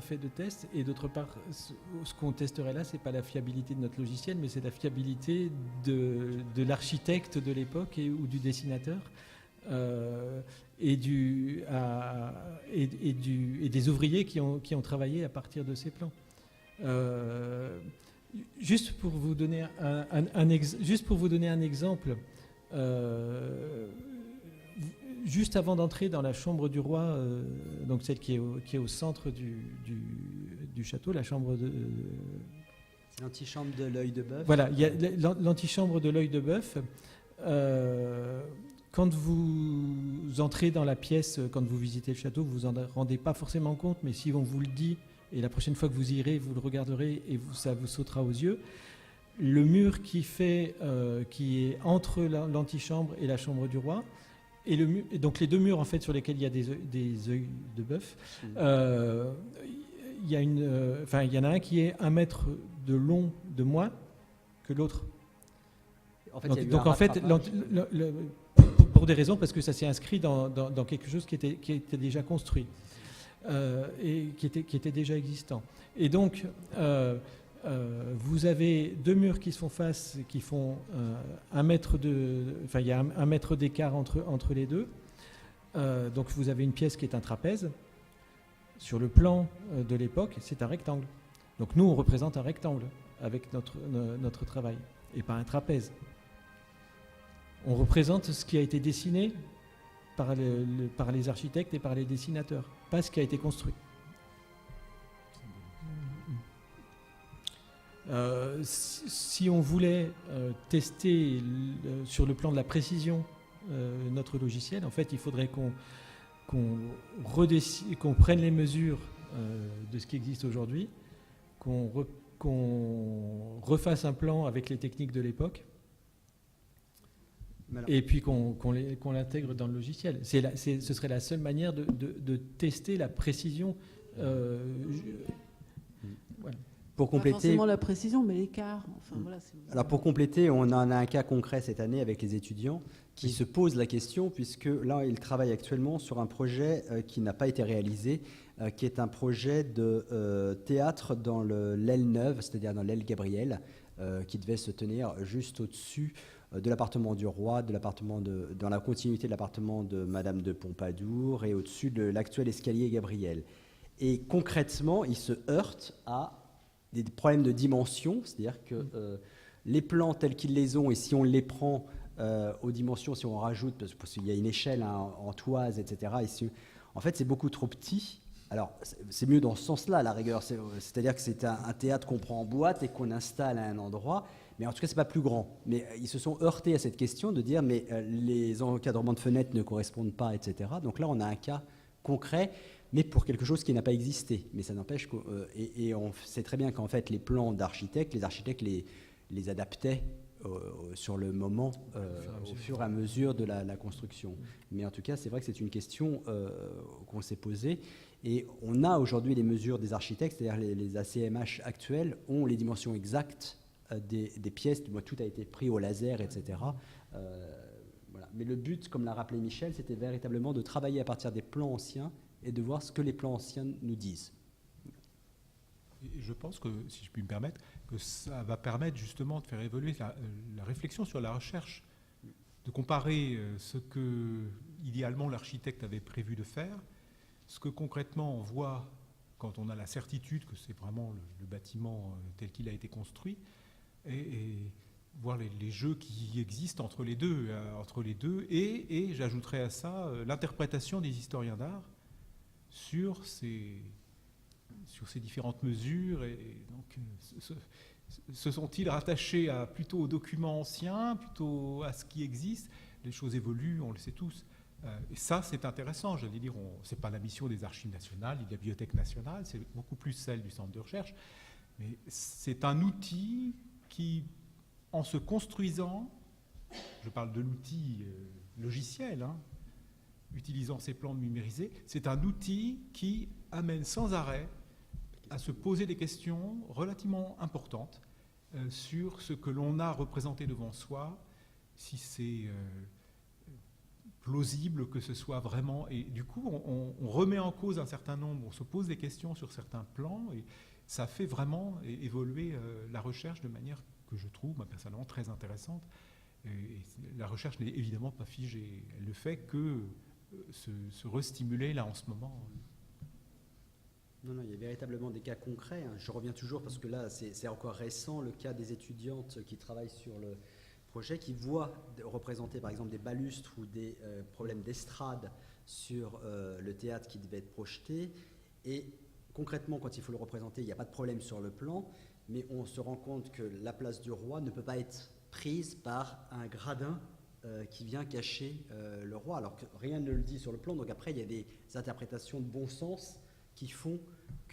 fait de test, et d'autre part, ce qu'on testerait là, c'est pas la fiabilité de notre logiciel, mais c'est la fiabilité de l'architecte de l'époque ou du dessinateur et des ouvriers qui ont travaillé à partir de ces plans. Juste pour vous donner un exemple. Juste avant d'entrer dans la chambre du roi, donc celle qui est au centre du château, la chambre de... C'est l'antichambre de l'œil de bœuf. Voilà, il y a l'antichambre de l'œil de bœuf. Quand vous entrez dans la pièce, quand vous visitez le château, vous vous en rendez pas forcément compte, mais si on vous le dit, et la prochaine fois que vous irez, vous le regarderez et ça vous sautera aux yeux. Le mur qui est entre l'antichambre et la chambre du roi, et donc les deux murs en fait sur lesquels il y a des œils de bœuf, il y en a un qui est 1 mètre de long de moins que l'autre. En fait, pour des raisons, parce que ça s'est inscrit dans quelque chose qui était déjà construit et qui était déjà existant. Et donc vous avez deux murs qui se font face, qui font 1 mètre il y a 1 mètre d'écart entre les deux. Donc vous avez une pièce qui est un trapèze. Sur le plan de l'époque, c'est un rectangle. Donc nous, on représente un rectangle avec notre travail, et pas un trapèze. On représente ce qui a été dessiné par les architectes et par les dessinateurs, pas ce qui a été construit. Si on voulait tester sur le plan de la précision notre logiciel, en fait, il faudrait qu'on prenne les mesures de ce qui existe aujourd'hui, qu'on refasse un plan avec les techniques de l'époque, et puis qu'on l'intègre dans le logiciel. Ce serait la seule manière de tester la précision. Voilà. Pour compléter, pas forcément la précision, mais l'écart. Enfin, voilà, alors pour compléter, on en a un cas concret cette année avec les étudiants qui se posent la question, puisque là, ils travaillent actuellement sur un projet qui n'a pas été réalisé, qui est un projet de théâtre dans l'aile neuve, c'est-à-dire dans l'aile Gabriel, qui devait se tenir juste au-dessus de l'appartement du roi, dans la continuité de l'appartement de Madame de Pompadour et au-dessus de l'actuel escalier Gabriel. Et concrètement, ils se heurtent à des problèmes de dimension, c'est-à-dire que les plans tels qu'ils les ont, et si on les prend aux dimensions, si on rajoute, parce qu'il y a une échelle en toise, etc., en fait, c'est beaucoup trop petit. Alors, c'est mieux dans ce sens-là, à la rigueur. C'est-à-dire que c'est un théâtre qu'on prend en boîte et qu'on installe à un endroit, mais en tout cas, c'est pas plus grand. Mais ils se sont heurtés à cette question de dire, mais les encadrements de fenêtres ne correspondent pas, etc. Donc là, on a un cas concret, mais pour quelque chose qui n'a pas existé. Mais ça n'empêche et on sait très bien qu'en fait, les plans d'architectes, les architectes les adaptaient sur le moment, au fur et à mesure de la construction. Mais en tout cas, c'est vrai que c'est une question qu'on s'est posée. Et on a aujourd'hui les mesures des architectes, c'est-à-dire les ACMH actuels ont les dimensions exactes des pièces. Tout a été pris au laser, etc. Voilà. Mais le but, comme l'a rappelé Michel, c'était véritablement de travailler à partir des plans anciens et de voir ce que les plans anciens nous disent. Et je pense que, si je puis me permettre, que ça va permettre justement de faire évoluer la réflexion sur la recherche, de comparer ce que, idéalement, l'architecte avait prévu de faire, ce que concrètement on voit quand on a la certitude que c'est vraiment le bâtiment tel qu'il a été construit, et voir les jeux qui existent entre les deux, et j'ajouterais à ça l'interprétation des historiens d'art sur ces différentes mesures. Et donc, se sont-ils rattachés plutôt aux documents anciens, plutôt à ce qui existe? Les choses évoluent, on le sait tous. Et ça, c'est intéressant. J'allais dire, c'est pas la mission des Archives nationales, ni de la Bibliothèque nationale, c'est beaucoup plus celle du Centre de recherche. Mais c'est un outil qui, en se construisant, je parle de l'outil logiciel, utilisant ces plans numérisés, c'est un outil qui amène sans arrêt à se poser des questions relativement importantes sur ce que l'on a représenté devant soi, si c'est plausible que ce soit vraiment. Et du coup, on remet en cause un certain nombre, on se pose des questions sur certains plans, et ça fait vraiment évoluer la recherche de manière que je trouve, moi, personnellement, très intéressante. Et la recherche n'est évidemment pas figée. Elle ne fait que se restimuler là en ce moment. Non, il y a véritablement des cas concrets. Je reviens toujours parce que là, c'est encore récent, le cas des étudiantes qui travaillent sur le projet, qui voient représenter par exemple des balustres ou des problèmes d'estrade sur le théâtre qui devait être projeté. Et concrètement, quand il faut le représenter, il n'y a pas de problème sur le plan, mais on se rend compte que la place du roi ne peut pas être prise par un gradin qui vient cacher le roi, alors que rien ne le dit sur le plan. Donc après, il y a des interprétations de bon sens qui font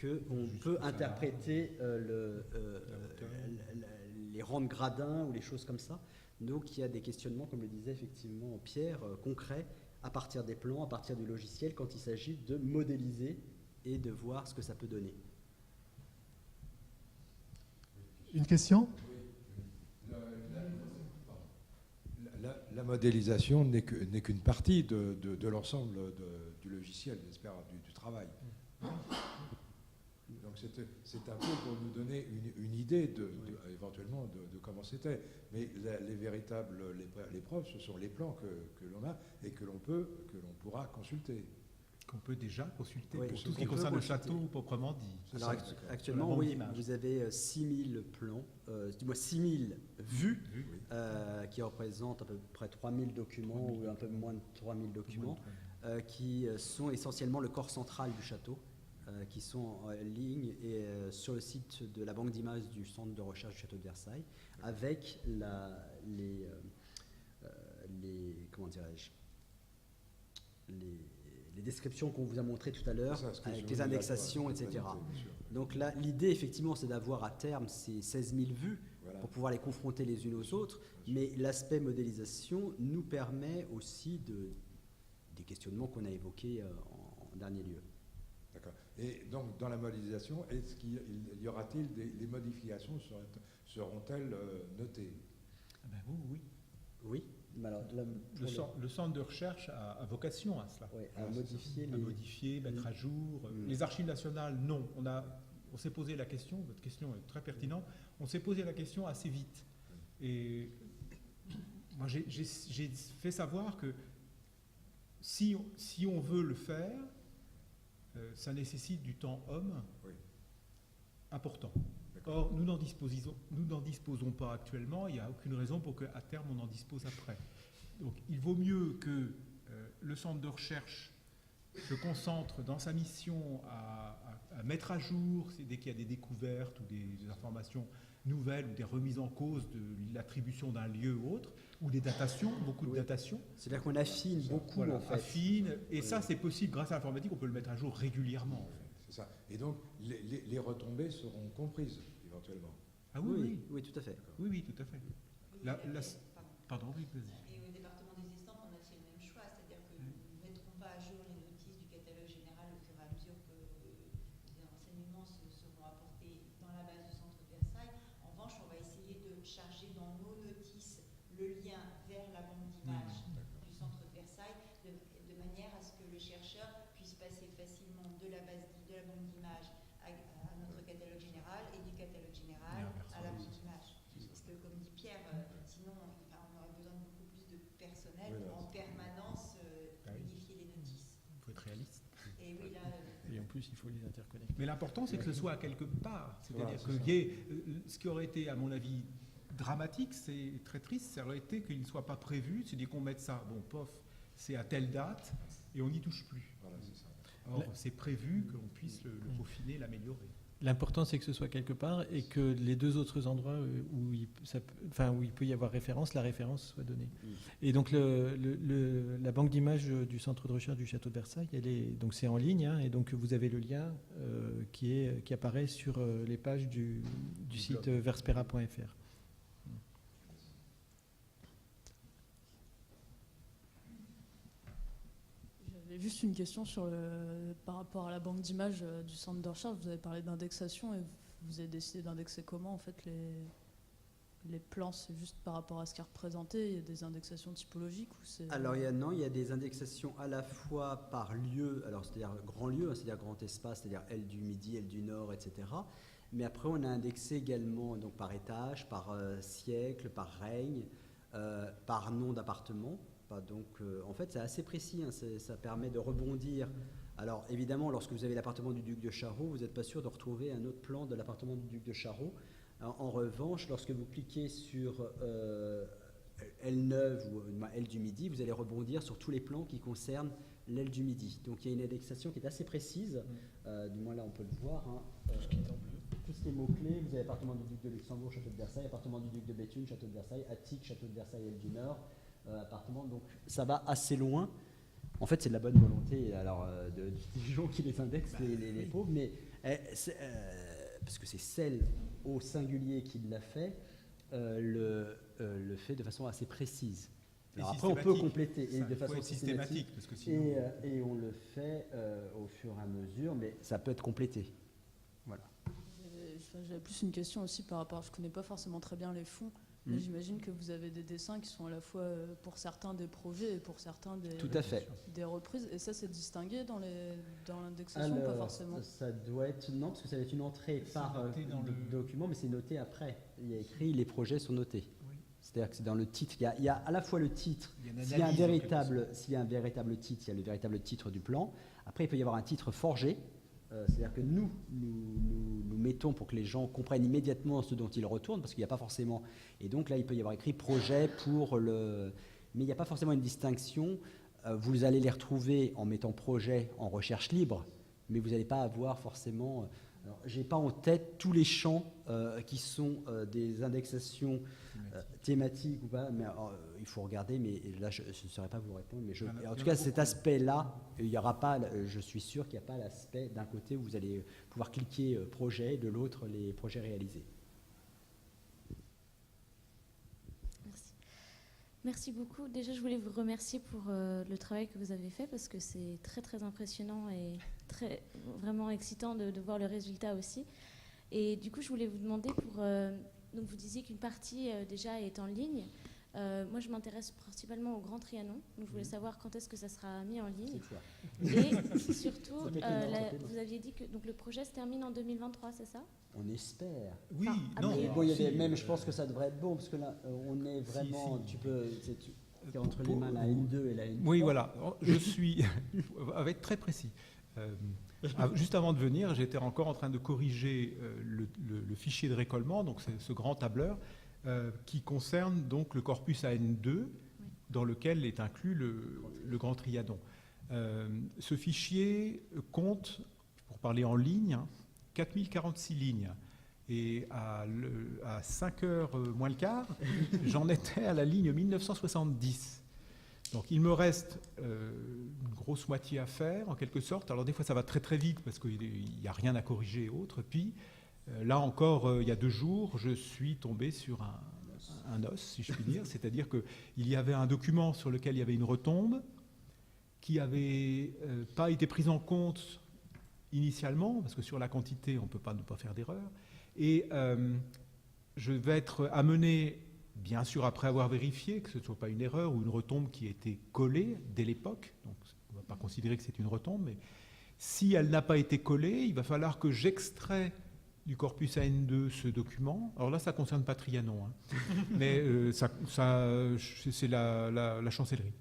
qu'on peut interpréter les rangs de gradins ou les choses comme ça. Donc il y a des questionnements, comme le disait effectivement Pierre, concrets, à partir des plans, à partir du logiciel, quand il s'agit de modéliser et de voir ce que ça peut donner. Une question ? La modélisation n'est qu'une partie de l'ensemble du logiciel, j'espère, du travail. Donc c'est un peu pour nous donner une idée éventuellement de comment c'était. Mais les véritables preuves, ce sont les plans que l'on a et que l'on pourra consulter. Qu'on peut déjà consulter, Oui, pour tout ce qui concerne le château proprement dit. Alors actuellement, oui, vous avez 6000 plans, dis-moi 6000 vues, qui représentent à peu près 3000 documents ou un peu moins de 3000 documents, qui sont essentiellement le corps central du château, qui sont en ligne et sur le site de la banque d'images du centre de recherche du château de Versailles, avec comment dirais-je, les descriptions qu'on vous a montrées tout à l'heure, avec les indexations, etc. Donc là, l'idée, effectivement, c'est d'avoir à terme ces 16 000 vues pour pouvoir les confronter les unes aux autres, mais l'aspect modélisation nous permet aussi des questionnements qu'on a évoqués en dernier lieu. D'accord. Et donc, dans la modélisation, est-ce qu'il y aura-t-il des modifications seront-elles notées? Oui. Oui. Alors, le centre de recherche a vocation à cela. Oui, à modifier, mettre à jour. Les Archives nationales, non. On s'est posé la question, votre question est très pertinente, on s'est posé la question assez vite. Et moi, j'ai fait savoir que si on veut le faire, ça nécessite du temps homme important. Or, nous n'en disposons pas actuellement, il n'y a aucune raison pour qu'à terme on en dispose après. Donc il vaut mieux que le centre de recherche se concentre dans sa mission à mettre à jour, dès qu'il y a des découvertes ou des informations nouvelles ou des remises en cause de l'attribution d'un lieu ou autre, ou des datations, beaucoup de datations. C'est-à-dire qu'on affine beaucoup, en fait. Affine, et ça c'est possible grâce à l'informatique, on peut le mettre à jour régulièrement. En fait. C'est ça. Et donc les retombées seront comprises éventuellement. Ah oui, oui, tout à fait. Oui, tout à fait. La- la- Pardon. Pardon, oui, vas-y. Et au département des estampes, on a fait le même choix, c'est-à-dire que nous ne mettrons pas à jour les notices du catalogue général au fur et à mesure que les renseignements seront apportés dans la base du centre de Versailles. En revanche, on va essayer de charger dans nos notices le lien vers la banque d'images du centre de Versailles, de manière à ce que le chercheur puisse passer facilement de la banque d'images à notre catalogue général et du catalogue général à la banque d'images. Parce que, comme dit Pierre, sinon on aurait besoin de beaucoup plus de personnel Oui, pour en permanence Ah oui. unifier les notices. Il faut être réaliste. Et oui, là, Et en plus, il faut les interconnecter. Mais l'important, c'est que ce soit à quelque part. C'est-à-dire Voilà, c'est qu'il y ait. Ce qui aurait été, à mon avis, dramatique, c'est très triste, ça aurait été qu'il ne soit pas prévu. C'est-à-dire qu'on mette ça, bon, pof, c'est à telle date, et on n'y touche plus. Voilà, c'est ça. Or, c'est prévu qu'on puisse le peaufiner, l'améliorer. L'important, c'est que ce soit quelque part et que les deux autres endroits où il peut y avoir référence, la référence soit donnée. Et donc, la banque d'images du centre de recherche du château de Versailles, donc c'est en ligne, hein, et donc vous avez le lien qui apparaît sur les pages du site verspera.fr. J'avais juste une question par rapport à la banque d'images du centre de recherche. Vous avez parlé d'indexation et vous avez décidé d'indexer comment en fait les plans? C'est juste par rapport à ce qui est représenté? Il y a des indexations typologiques ou c'est... Alors il y a des indexations à la fois par lieu, alors c'est-à-dire grand lieu, hein, c'est-à-dire grand espace, c'est-à-dire aile du Midi, aile du Nord, etc. Mais après on a indexé également donc par étage, par siècle, par règne, par nom d'appartement. Donc en fait c'est assez précis, hein, ça permet de rebondir. Alors évidemment lorsque vous avez l'appartement du duc de Charroux, vous n'êtes pas sûr de retrouver un autre plan de l'appartement du duc de Charroux. En revanche, lorsque vous cliquez sur aile neuve ou aile du Midi, vous allez rebondir sur tous les plans qui concernent l'aile du Midi. Donc il y a une indexation qui est assez précise, du moins là on peut le voir. Hein, Tout ce qui est en bleu. tout ce qui est mots-clés, vous avez appartement du duc de Luxembourg, château de Versailles, appartement du duc de Béthune, château de Versailles, Attique, château de Versailles, aile du Nord, appartement. Donc ça va assez loin. En fait, c'est de la bonne volonté alors, des gens qui les indexent, les pauvres, mais parce que c'est celle au singulier qui l'a fait, le fait de façon assez précise. Alors après, on peut compléter et de façon systématique, parce que sinon... et on le fait au fur et à mesure, mais ça peut être complété. Voilà. J'avais plus une question aussi par rapport, je ne connais pas forcément très bien les fonds, mais j'imagine que vous avez des dessins qui sont à la fois pour certains des projets et pour certains Tout à fait. des reprises, et ça c'est distingué dans l'indexation, pas forcément? Ça doit être, non, parce que ça va être une entrée par noté dans le document, mais c'est noté après. Il y a écrit, les projets sont notés. Oui. C'est-à-dire que c'est dans le titre, il y a à la fois le titre, s'il y a un véritable titre, il y a le véritable titre du plan. Après, il peut y avoir un titre forgé. C'est-à-dire que nous mettons pour que les gens comprennent immédiatement ce dont ils retournent, parce qu'il n'y a pas forcément... Et donc là, il peut y avoir écrit projet pour le... Mais il n'y a pas forcément une distinction. Vous allez les retrouver en mettant projet en recherche libre, mais vous n'allez pas avoir forcément... Alors, je n'ai pas en tête tous les champs qui sont des indexations thématiques ou pas, mais il faut regarder, mais là je ne saurais pas vous répondre. Mais en tout cas, cet aspect-là, il n'y aura pas, je suis sûr qu'il n'y a pas l'aspect d'un côté où vous allez pouvoir cliquer projet, de l'autre les projets réalisés. Merci beaucoup. Déjà, je voulais vous remercier pour le travail que vous avez fait parce que c'est très très impressionnant et vraiment excitant de voir le résultat aussi. Et du coup, je voulais vous demander donc vous disiez qu'une partie déjà est en ligne. Moi, je m'intéresse principalement au Grand Trianon. Donc, je voulais savoir quand est-ce que ça sera mis en ligne. Et surtout, vous aviez dit que donc, le projet se termine en 2023, c'est ça? On espère. Oui, non. Bon, il y a même, je pense que ça devrait être bon, parce que là, on est vraiment... Tu es entre les mains la N2 et la N3. Oui, voilà. Je suis... va être très précis. Juste avant de venir, j'étais encore en train de corriger le fichier de récollement, donc c'est ce grand tableur, qui concerne donc le corpus AN2, dans lequel est inclus le Grand Trianon. Ce fichier compte, pour parler en ligne, 4046 lignes. Et à 5h moins le quart, j'en étais à la ligne 1970. Donc il me reste une grosse moitié à faire, en quelque sorte. Alors des fois, ça va très très vite, parce qu'il n'y a rien à corriger et autres. Puis, là encore, il y a 2 jours, je suis tombé sur un os, si je puis dire. C'est-à-dire qu'il y avait un document sur lequel il y avait une retombe qui n'avait pas été prise en compte initialement, parce que sur la quantité, on ne peut pas ne pas faire d'erreur. Et je vais être amené, bien sûr, après avoir vérifié que ce ne soit pas une erreur ou une retombe qui a été collée dès l'époque. Donc, on ne va pas considérer que c'est une retombe, mais si elle n'a pas été collée, il va falloir que j'extrais du corpus AN2 ce document. Alors là, ça ne concerne pas Trianon, hein. Mais c'est la chancellerie,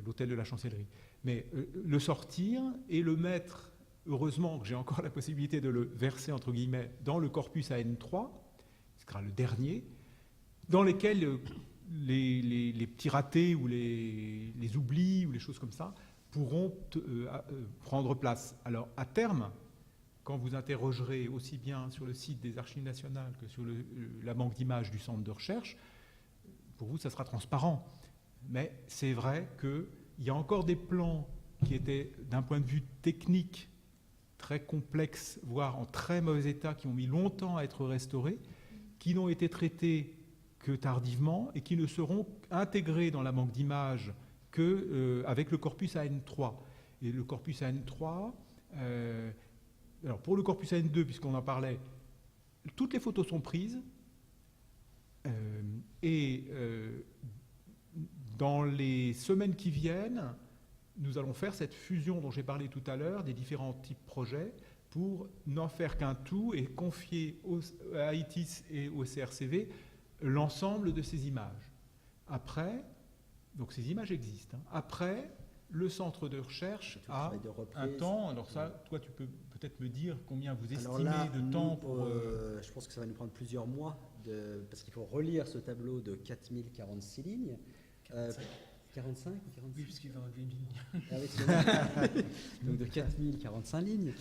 l'hôtel de la chancellerie. Mais le sortir et le mettre, heureusement que j'ai encore la possibilité de le verser, entre guillemets, dans le corpus AN3, ce sera le dernier, dans lesquels les petits ratés ou les oublis ou les choses comme ça pourront prendre place. Alors, à terme, quand vous interrogerez aussi bien sur le site des Archives nationales que sur la banque d'images du centre de recherche, pour vous, ça sera transparent. Mais c'est vrai qu'il y a encore des plans qui étaient, d'un point de vue technique, très complexes, voire en très mauvais état, qui ont mis longtemps à être restaurés, qui n'ont été traités que tardivement et qui ne seront intégrés dans la banque d'images qu'avec le corpus AN3. Et le corpus AN3, alors pour le corpus AN2, puisqu'on en parlait, toutes les photos sont prises et dans les semaines qui viennent, nous allons faire cette fusion dont j'ai parlé tout à l'heure, des différents types de projets, pour n'en faire qu'un tout et confier à ITIS et au CRCV l'ensemble de ces images. Après, donc ces images existent. Hein. Après, le centre de recherche a un temps. Alors ça, toi, tu peux peut-être me dire combien vous estimez de temps pour... Je pense que ça va nous prendre plusieurs mois, parce qu'il faut relire ce tableau de 4046 lignes. 45 ou 46 ? Oui, puisqu'il va enlever une ligne. Ah oui, donc de 4045 lignes.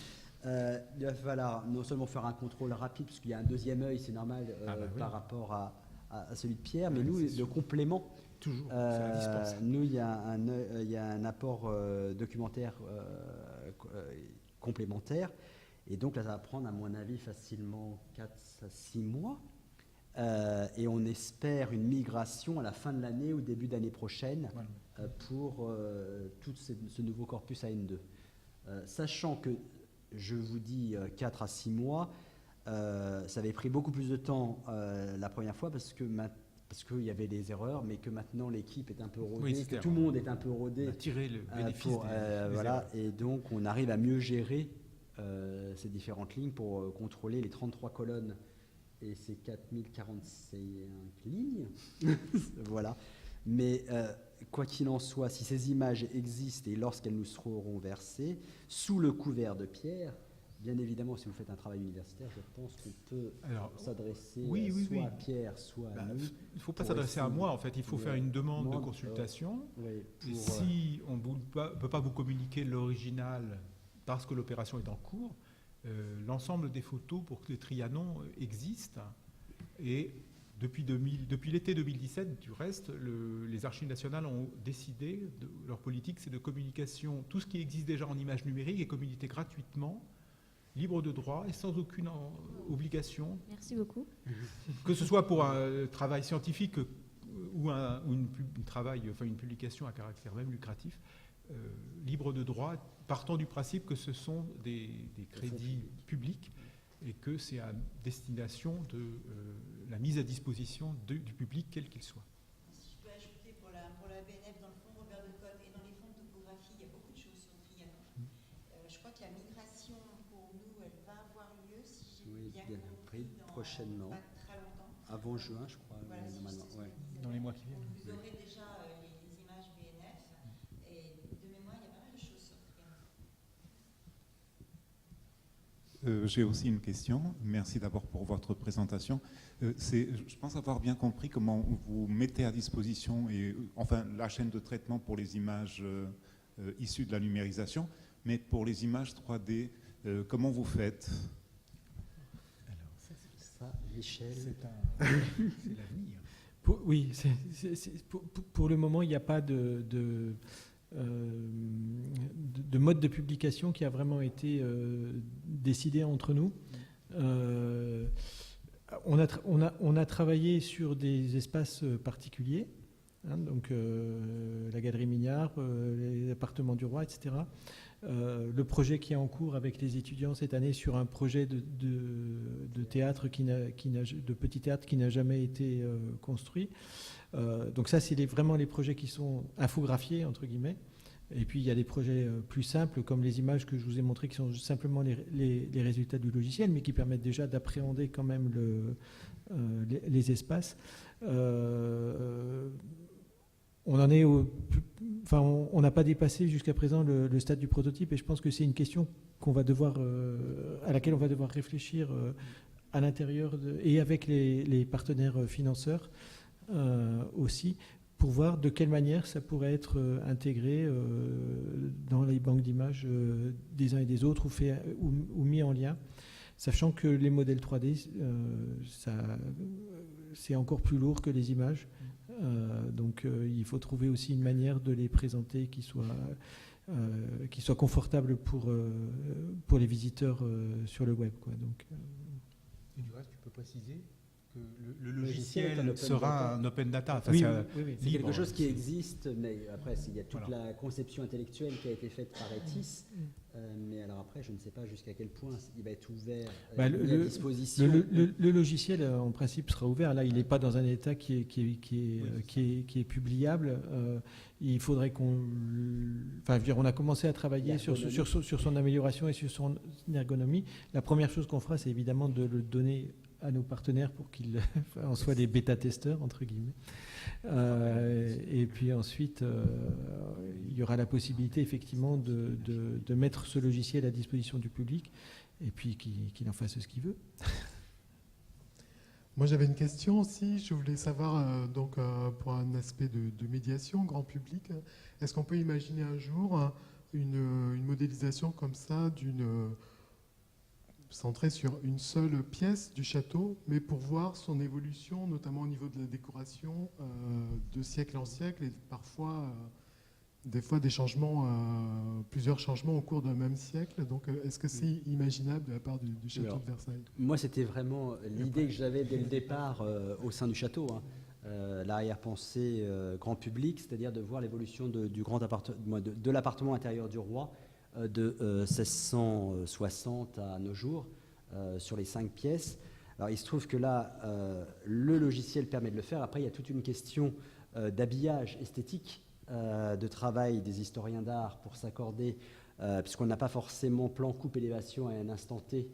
Il va falloir non seulement faire un contrôle rapide, puisqu'il y a un deuxième œil, c'est normal, par rapport à celui de Pierre, mais nous, le complément, toujours, c'est indispensable. nous, il y a un apport documentaire complémentaire, et donc là, ça va prendre, à mon avis, facilement 4 à 6 mois, et on espère une migration à la fin de l'année ou début d'année prochaine pour tout ce nouveau corpus AN2. Sachant que, je vous dis 4 à 6 mois, ça avait pris beaucoup plus de temps la première fois parce qu'il y avait des erreurs, mais que maintenant l'équipe est un peu rodée, que tout le monde est un peu rodé. On a tiré le bénéfice des voilà, et donc on arrive à mieux gérer ces différentes lignes pour contrôler les 33 colonnes et ces 4045 lignes. Voilà. Mais quoi qu'il en soit, si ces images existent et lorsqu'elles nous seront versées, sous le couvert de Pierre, bien évidemment, si vous faites un travail universitaire, je pense qu'on peut s'adresser soit à Pierre, soit à nous. Il ne faut pas s'adresser à moi, en fait. Il faut faire une demande de consultation. Et si on ne peut pas vous communiquer l'original parce que l'opération est en cours, l'ensemble des photos pour que le Trianon existe. Et depuis l'été 2017, du reste, les Archives nationales ont décidé, leur politique, c'est de communication, tout ce qui existe déjà en images numériques est communiqué gratuitement, libre de droit et sans aucune obligation. Merci beaucoup. Que ce soit pour un travail scientifique ou une publication à caractère même lucratif, libre de droit, partant du principe que ce sont des crédits publics et que c'est à destination de la mise à disposition du public, quel qu'il soit. Si je peux ajouter pour la BNF, dans le fonds Robert Decotte et dans les fonds de topographie, il y a beaucoup de choses sur Trianon. Je crois que la migration, pour nous, elle va avoir lieu, si j'ai bien compris, prochainement, pas très longtemps. avant juin, je crois. Voilà, normalement. Dans les mois qui viennent. Vous aurez déjà les images BNF, et de mémoire, il y a pas mal de choses sur Trianon. J'ai aussi une question. Merci d'abord pour votre présentation. Je pense avoir bien compris comment vous mettez à disposition la chaîne de traitement pour les images issues de la numérisation, mais pour les images 3D, comment vous faites ? Alors, ça, Michel, c'est l'avenir. Oui, pour le moment, il n'y a pas de mode de publication qui a vraiment été décidé entre nous. on a travaillé sur des espaces particuliers, hein, donc la Galerie Mignard, les appartements du Roi, etc. Le projet qui est en cours avec les étudiants cette année sur un projet de théâtre de petit théâtre qui n'a jamais été construit. Donc ça, c'est vraiment les projets qui sont infographiés, entre guillemets. Et puis il y a des projets plus simples, comme les images que je vous ai montrées, qui sont simplement les résultats du logiciel, mais qui permettent déjà d'appréhender quand même les espaces. On n'a pas dépassé jusqu'à présent le stade du prototype, et je pense que c'est une question à laquelle on va devoir réfléchir à l'intérieur et avec les partenaires financeurs aussi, pour voir de quelle manière ça pourrait être intégré dans les banques d'images des uns et des autres ou mis en lien, sachant que les modèles 3D, c'est encore plus lourd que les images. Donc il faut trouver aussi une manière de les présenter qui soit confortable pour les visiteurs sur le web, quoi. Donc, et du reste, tu peux préciser que le logiciel sera un open data. Oui, c'est quelque chose qui existe, mais après, il y a toute la conception intellectuelle qui a été faite par ETIS. Mais alors après, je ne sais pas jusqu'à quel point il va être ouvert à disposition. Le logiciel, en principe, sera ouvert. Là, il n'est pas dans un état qui est publiable. Il faudrait qu'on... Enfin, je veux dire, on a commencé à travailler sur son amélioration et sur son ergonomie. La première chose qu'on fera, c'est évidemment de le donner à nos partenaires pour qu'ils en soient des bêta-testeurs, entre guillemets. Et puis ensuite, il y aura la possibilité effectivement de mettre ce logiciel à disposition du public et puis qu'il en fasse ce qu'il veut. Moi, j'avais une question aussi. Je voulais savoir, pour un aspect de médiation grand public, est-ce qu'on peut imaginer un jour une modélisation comme ça centrée sur une seule pièce du château, mais pour voir son évolution, notamment au niveau de la décoration, de siècle en siècle, et parfois, des fois, plusieurs changements au cours d'un même siècle. Donc, est-ce que c'est imaginable de la part du château de Versailles ? Moi, c'était vraiment l'idée que j'avais dès le départ au sein du château, hein. L'arrière-pensée grand public, c'est-à-dire de voir l'évolution de l'appartement intérieur du roi, de 1660 à nos jours, sur les 5 pièces. Alors il se trouve que là, le logiciel permet de le faire. Après, il y a toute une question d'habillage esthétique, de travail des historiens d'art pour s'accorder, puisqu'on n'a pas forcément plan coupe élévation à un instant T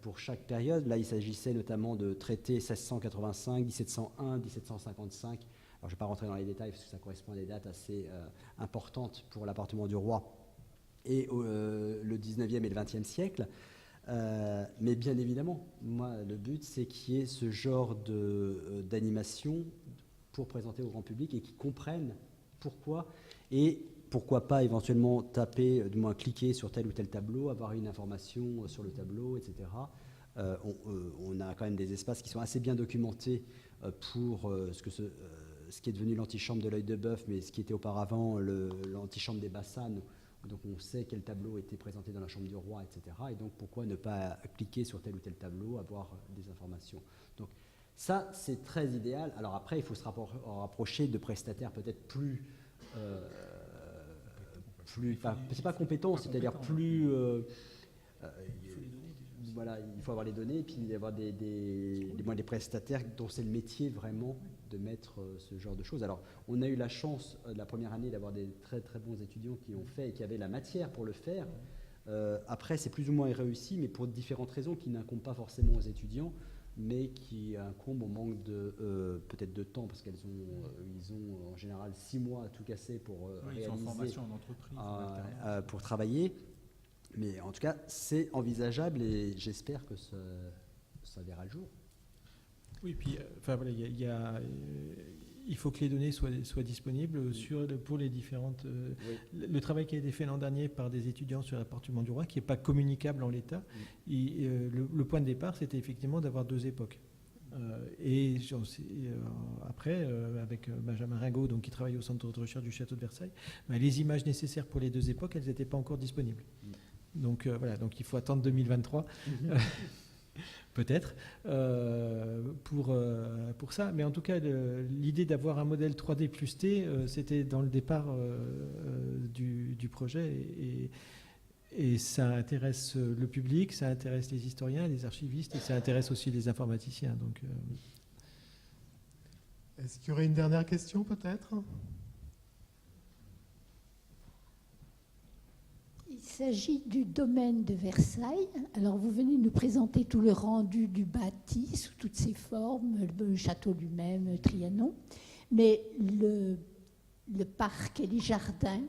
pour chaque période. Là, il s'agissait notamment de traiter 1685, 1701, 1755. Alors je ne vais pas rentrer dans les détails parce que ça correspond à des dates assez importantes pour l'appartement du roi et le 19e et le 20e siècle. Mais bien évidemment, moi, le but, c'est qu'il y ait ce genre d'animation pour présenter au grand public et qu'ils comprennent pourquoi, et pourquoi pas éventuellement taper, du moins cliquer sur tel ou tel tableau, avoir une information sur le tableau, etc. On a quand même des espaces qui sont assez bien documentés pour ce qui est devenu l'antichambre de l'œil de bœuf, mais ce qui était auparavant l'antichambre des Bassanes. Donc on sait quel tableau était présenté dans la chambre du roi, etc. Et donc pourquoi ne pas cliquer sur tel ou tel tableau, avoir des informations. Donc ça, c'est très idéal. Alors après, il faut se rapprocher de prestataires peut-être plus c'est pas compétent, c'est-à-dire plus... voilà, il faut avoir les données et puis y avoir des prestataires dont c'est le métier vraiment de mettre ce genre de choses. Alors, on a eu la chance la première année d'avoir des très très bons étudiants qui ont fait et qui avaient la matière pour le faire. Après, c'est plus ou moins réussi, mais pour différentes raisons qui n'incombent pas forcément aux étudiants, mais qui incombent au manque peut-être de temps, parce ils ont en général 6 mois à tout casser pour réaliser, ils sont en formation en entreprise, pour travailler. Mais en tout cas, c'est envisageable et j'espère que ça verra le jour. Oui, puis voilà, il faut que les données soient disponibles pour les différentes... Le travail qui a été fait l'an dernier par des étudiants sur l'appartement du roi, qui n'est pas communicable en l'état, le point de départ, c'était effectivement d'avoir 2 époques. Après, avec Benjamin Ringot, donc, qui travaille au centre de recherche du château de Versailles, les images nécessaires pour les 2 époques, elles n'étaient pas encore disponibles. Donc voilà, donc il faut attendre 2023 peut-être, pour ça. Mais en tout cas, l'idée d'avoir un modèle 3D plus T, c'était dans le départ du projet. Et ça intéresse le public, ça intéresse les historiens, les archivistes, et ça intéresse aussi les informaticiens. Donc, Est-ce qu'il y aurait une dernière question, peut-être ? Il s'agit du domaine de Versailles. Alors, vous venez nous présenter tout le rendu du bâti sous toutes ses formes, le château lui-même, Trianon. Mais le parc et les jardins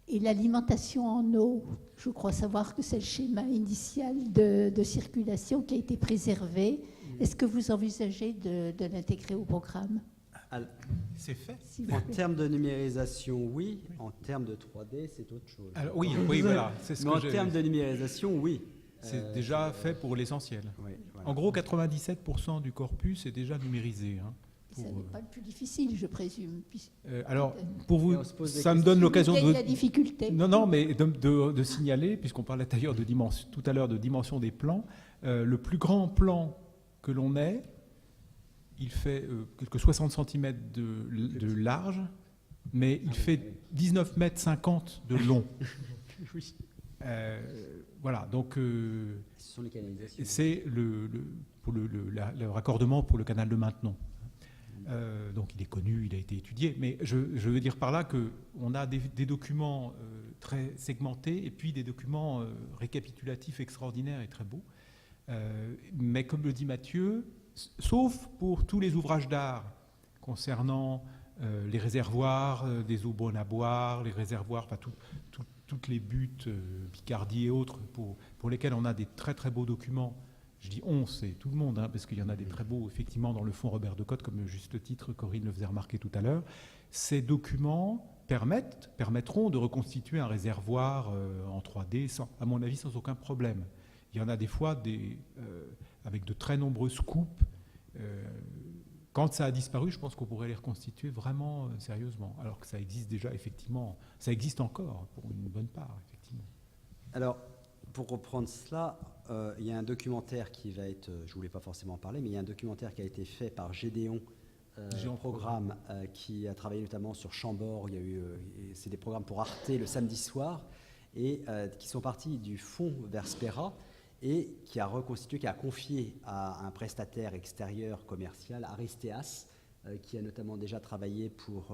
et l'alimentation en eau, je crois savoir que c'est le schéma initial de circulation qui a été préservé. Est-ce que vous envisagez de l'intégrer au programme ? C'est fait. En termes de numérisation, oui. En termes de 3D, c'est autre chose. Alors, oui, voilà. C'est ce Mais que en termes de numérisation, oui. C'est déjà fait pour l'essentiel. Oui, voilà. En gros, 97% du corpus est déjà numérisé. Ça n'est pas le plus difficile, je présume. Alors, pour vous, on se pose des ça me donne l'occasion de... de... la difficulté. Non, mais de signaler, puisqu'on parlait d'ailleurs tout à l'heure de dimension des plans, le plus grand plan que l'on ait, il fait quelques 60 cm de large, mais il fait 19,50 mètres de long. Oui. Voilà, donc Ce sont les canalisations. c'est le raccordement pour le canal de Maintenon. Donc il est connu, il a été étudié, mais je veux dire par là qu'on a des documents très segmentés et puis des documents récapitulatifs extraordinaires et très beaux. Mais comme le dit Mathieu, sauf pour tous les ouvrages d'art concernant les réservoirs, des eaux bonnes à boire, les réservoirs, enfin toutes les buttes, Picardie et autres, pour lesquels on a des très très beaux documents. Je dis on, c'est tout le monde, parce qu'il y en a des très beaux, effectivement, dans le fonds Robert Decotte, comme juste titre, Corinne le faisait remarquer tout à l'heure. Ces documents permettront de reconstituer un réservoir en 3D, à mon avis, sans aucun problème. Il y en a des fois avec de très nombreuses coupes. Quand ça a disparu, je pense qu'on pourrait les reconstituer vraiment sérieusement, alors que ça existe déjà, effectivement, ça existe encore pour une bonne part, effectivement. Alors, pour reprendre cela, il y a un documentaire qui va être, je ne voulais pas forcément en parler, mais il y a un documentaire qui a été fait par Gédéon Programme, qui a travaillé notamment sur Chambord. Il y a eu, c'est des programmes pour Arte le samedi soir, et qui sont partis du fonds Verspera, et qui a reconstitué, qui a confié à un prestataire extérieur commercial, Aristeas, qui a notamment déjà travaillé pour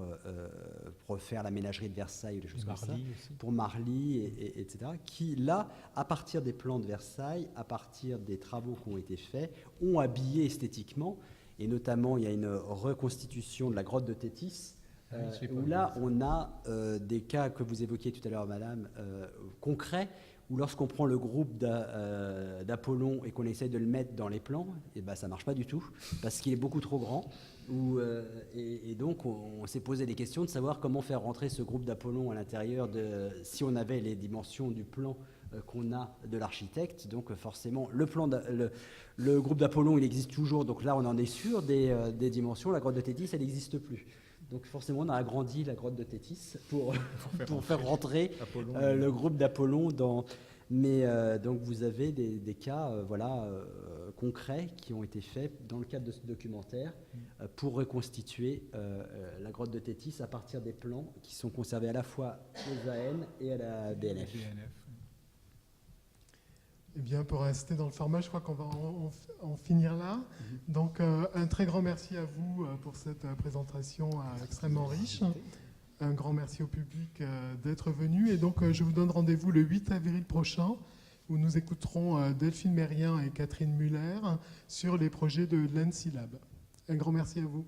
faire la ménagerie de Versailles, des choses comme ça, pour Marly, etc., qui, là, à partir des plans de Versailles, à partir des travaux qui ont été faits, ont habillé esthétiquement, et notamment, il y a une reconstitution de la grotte de Tétis, où là, on a des cas que vous évoquiez tout à l'heure, madame, concrets, où lorsqu'on prend le groupe d'Apollon et qu'on essaye de le mettre dans les plans, et ben ça ne marche pas du tout, parce qu'il est beaucoup trop grand. Et donc, on s'est posé des questions de savoir comment faire rentrer ce groupe d'Apollon à l'intérieur si on avait les dimensions du plan qu'on a de l'architecte. Donc, forcément, le groupe d'Apollon, il existe toujours. Donc là, on en est sûr des dimensions. La grotte de Tétis, elle n'existe plus. Donc forcément, on a agrandi la grotte de Tétis pour faire rentrer le groupe d'Apollon dans... Mais donc vous avez des cas concrets qui ont été faits dans le cadre de ce documentaire pour reconstituer la grotte de Tétis à partir des plans qui sont conservés à la fois aux AN et à la BNF. Eh bien, pour rester dans le format, je crois qu'on va en finir là. Donc, un très grand merci à vous pour cette présentation extrêmement riche. Un grand merci au public d'être venu. Et donc, je vous donne rendez-vous le 8 avril prochain, où nous écouterons Delphine Mérien et Catherine Muller sur les projets de l'ENSILAB. Un grand merci à vous.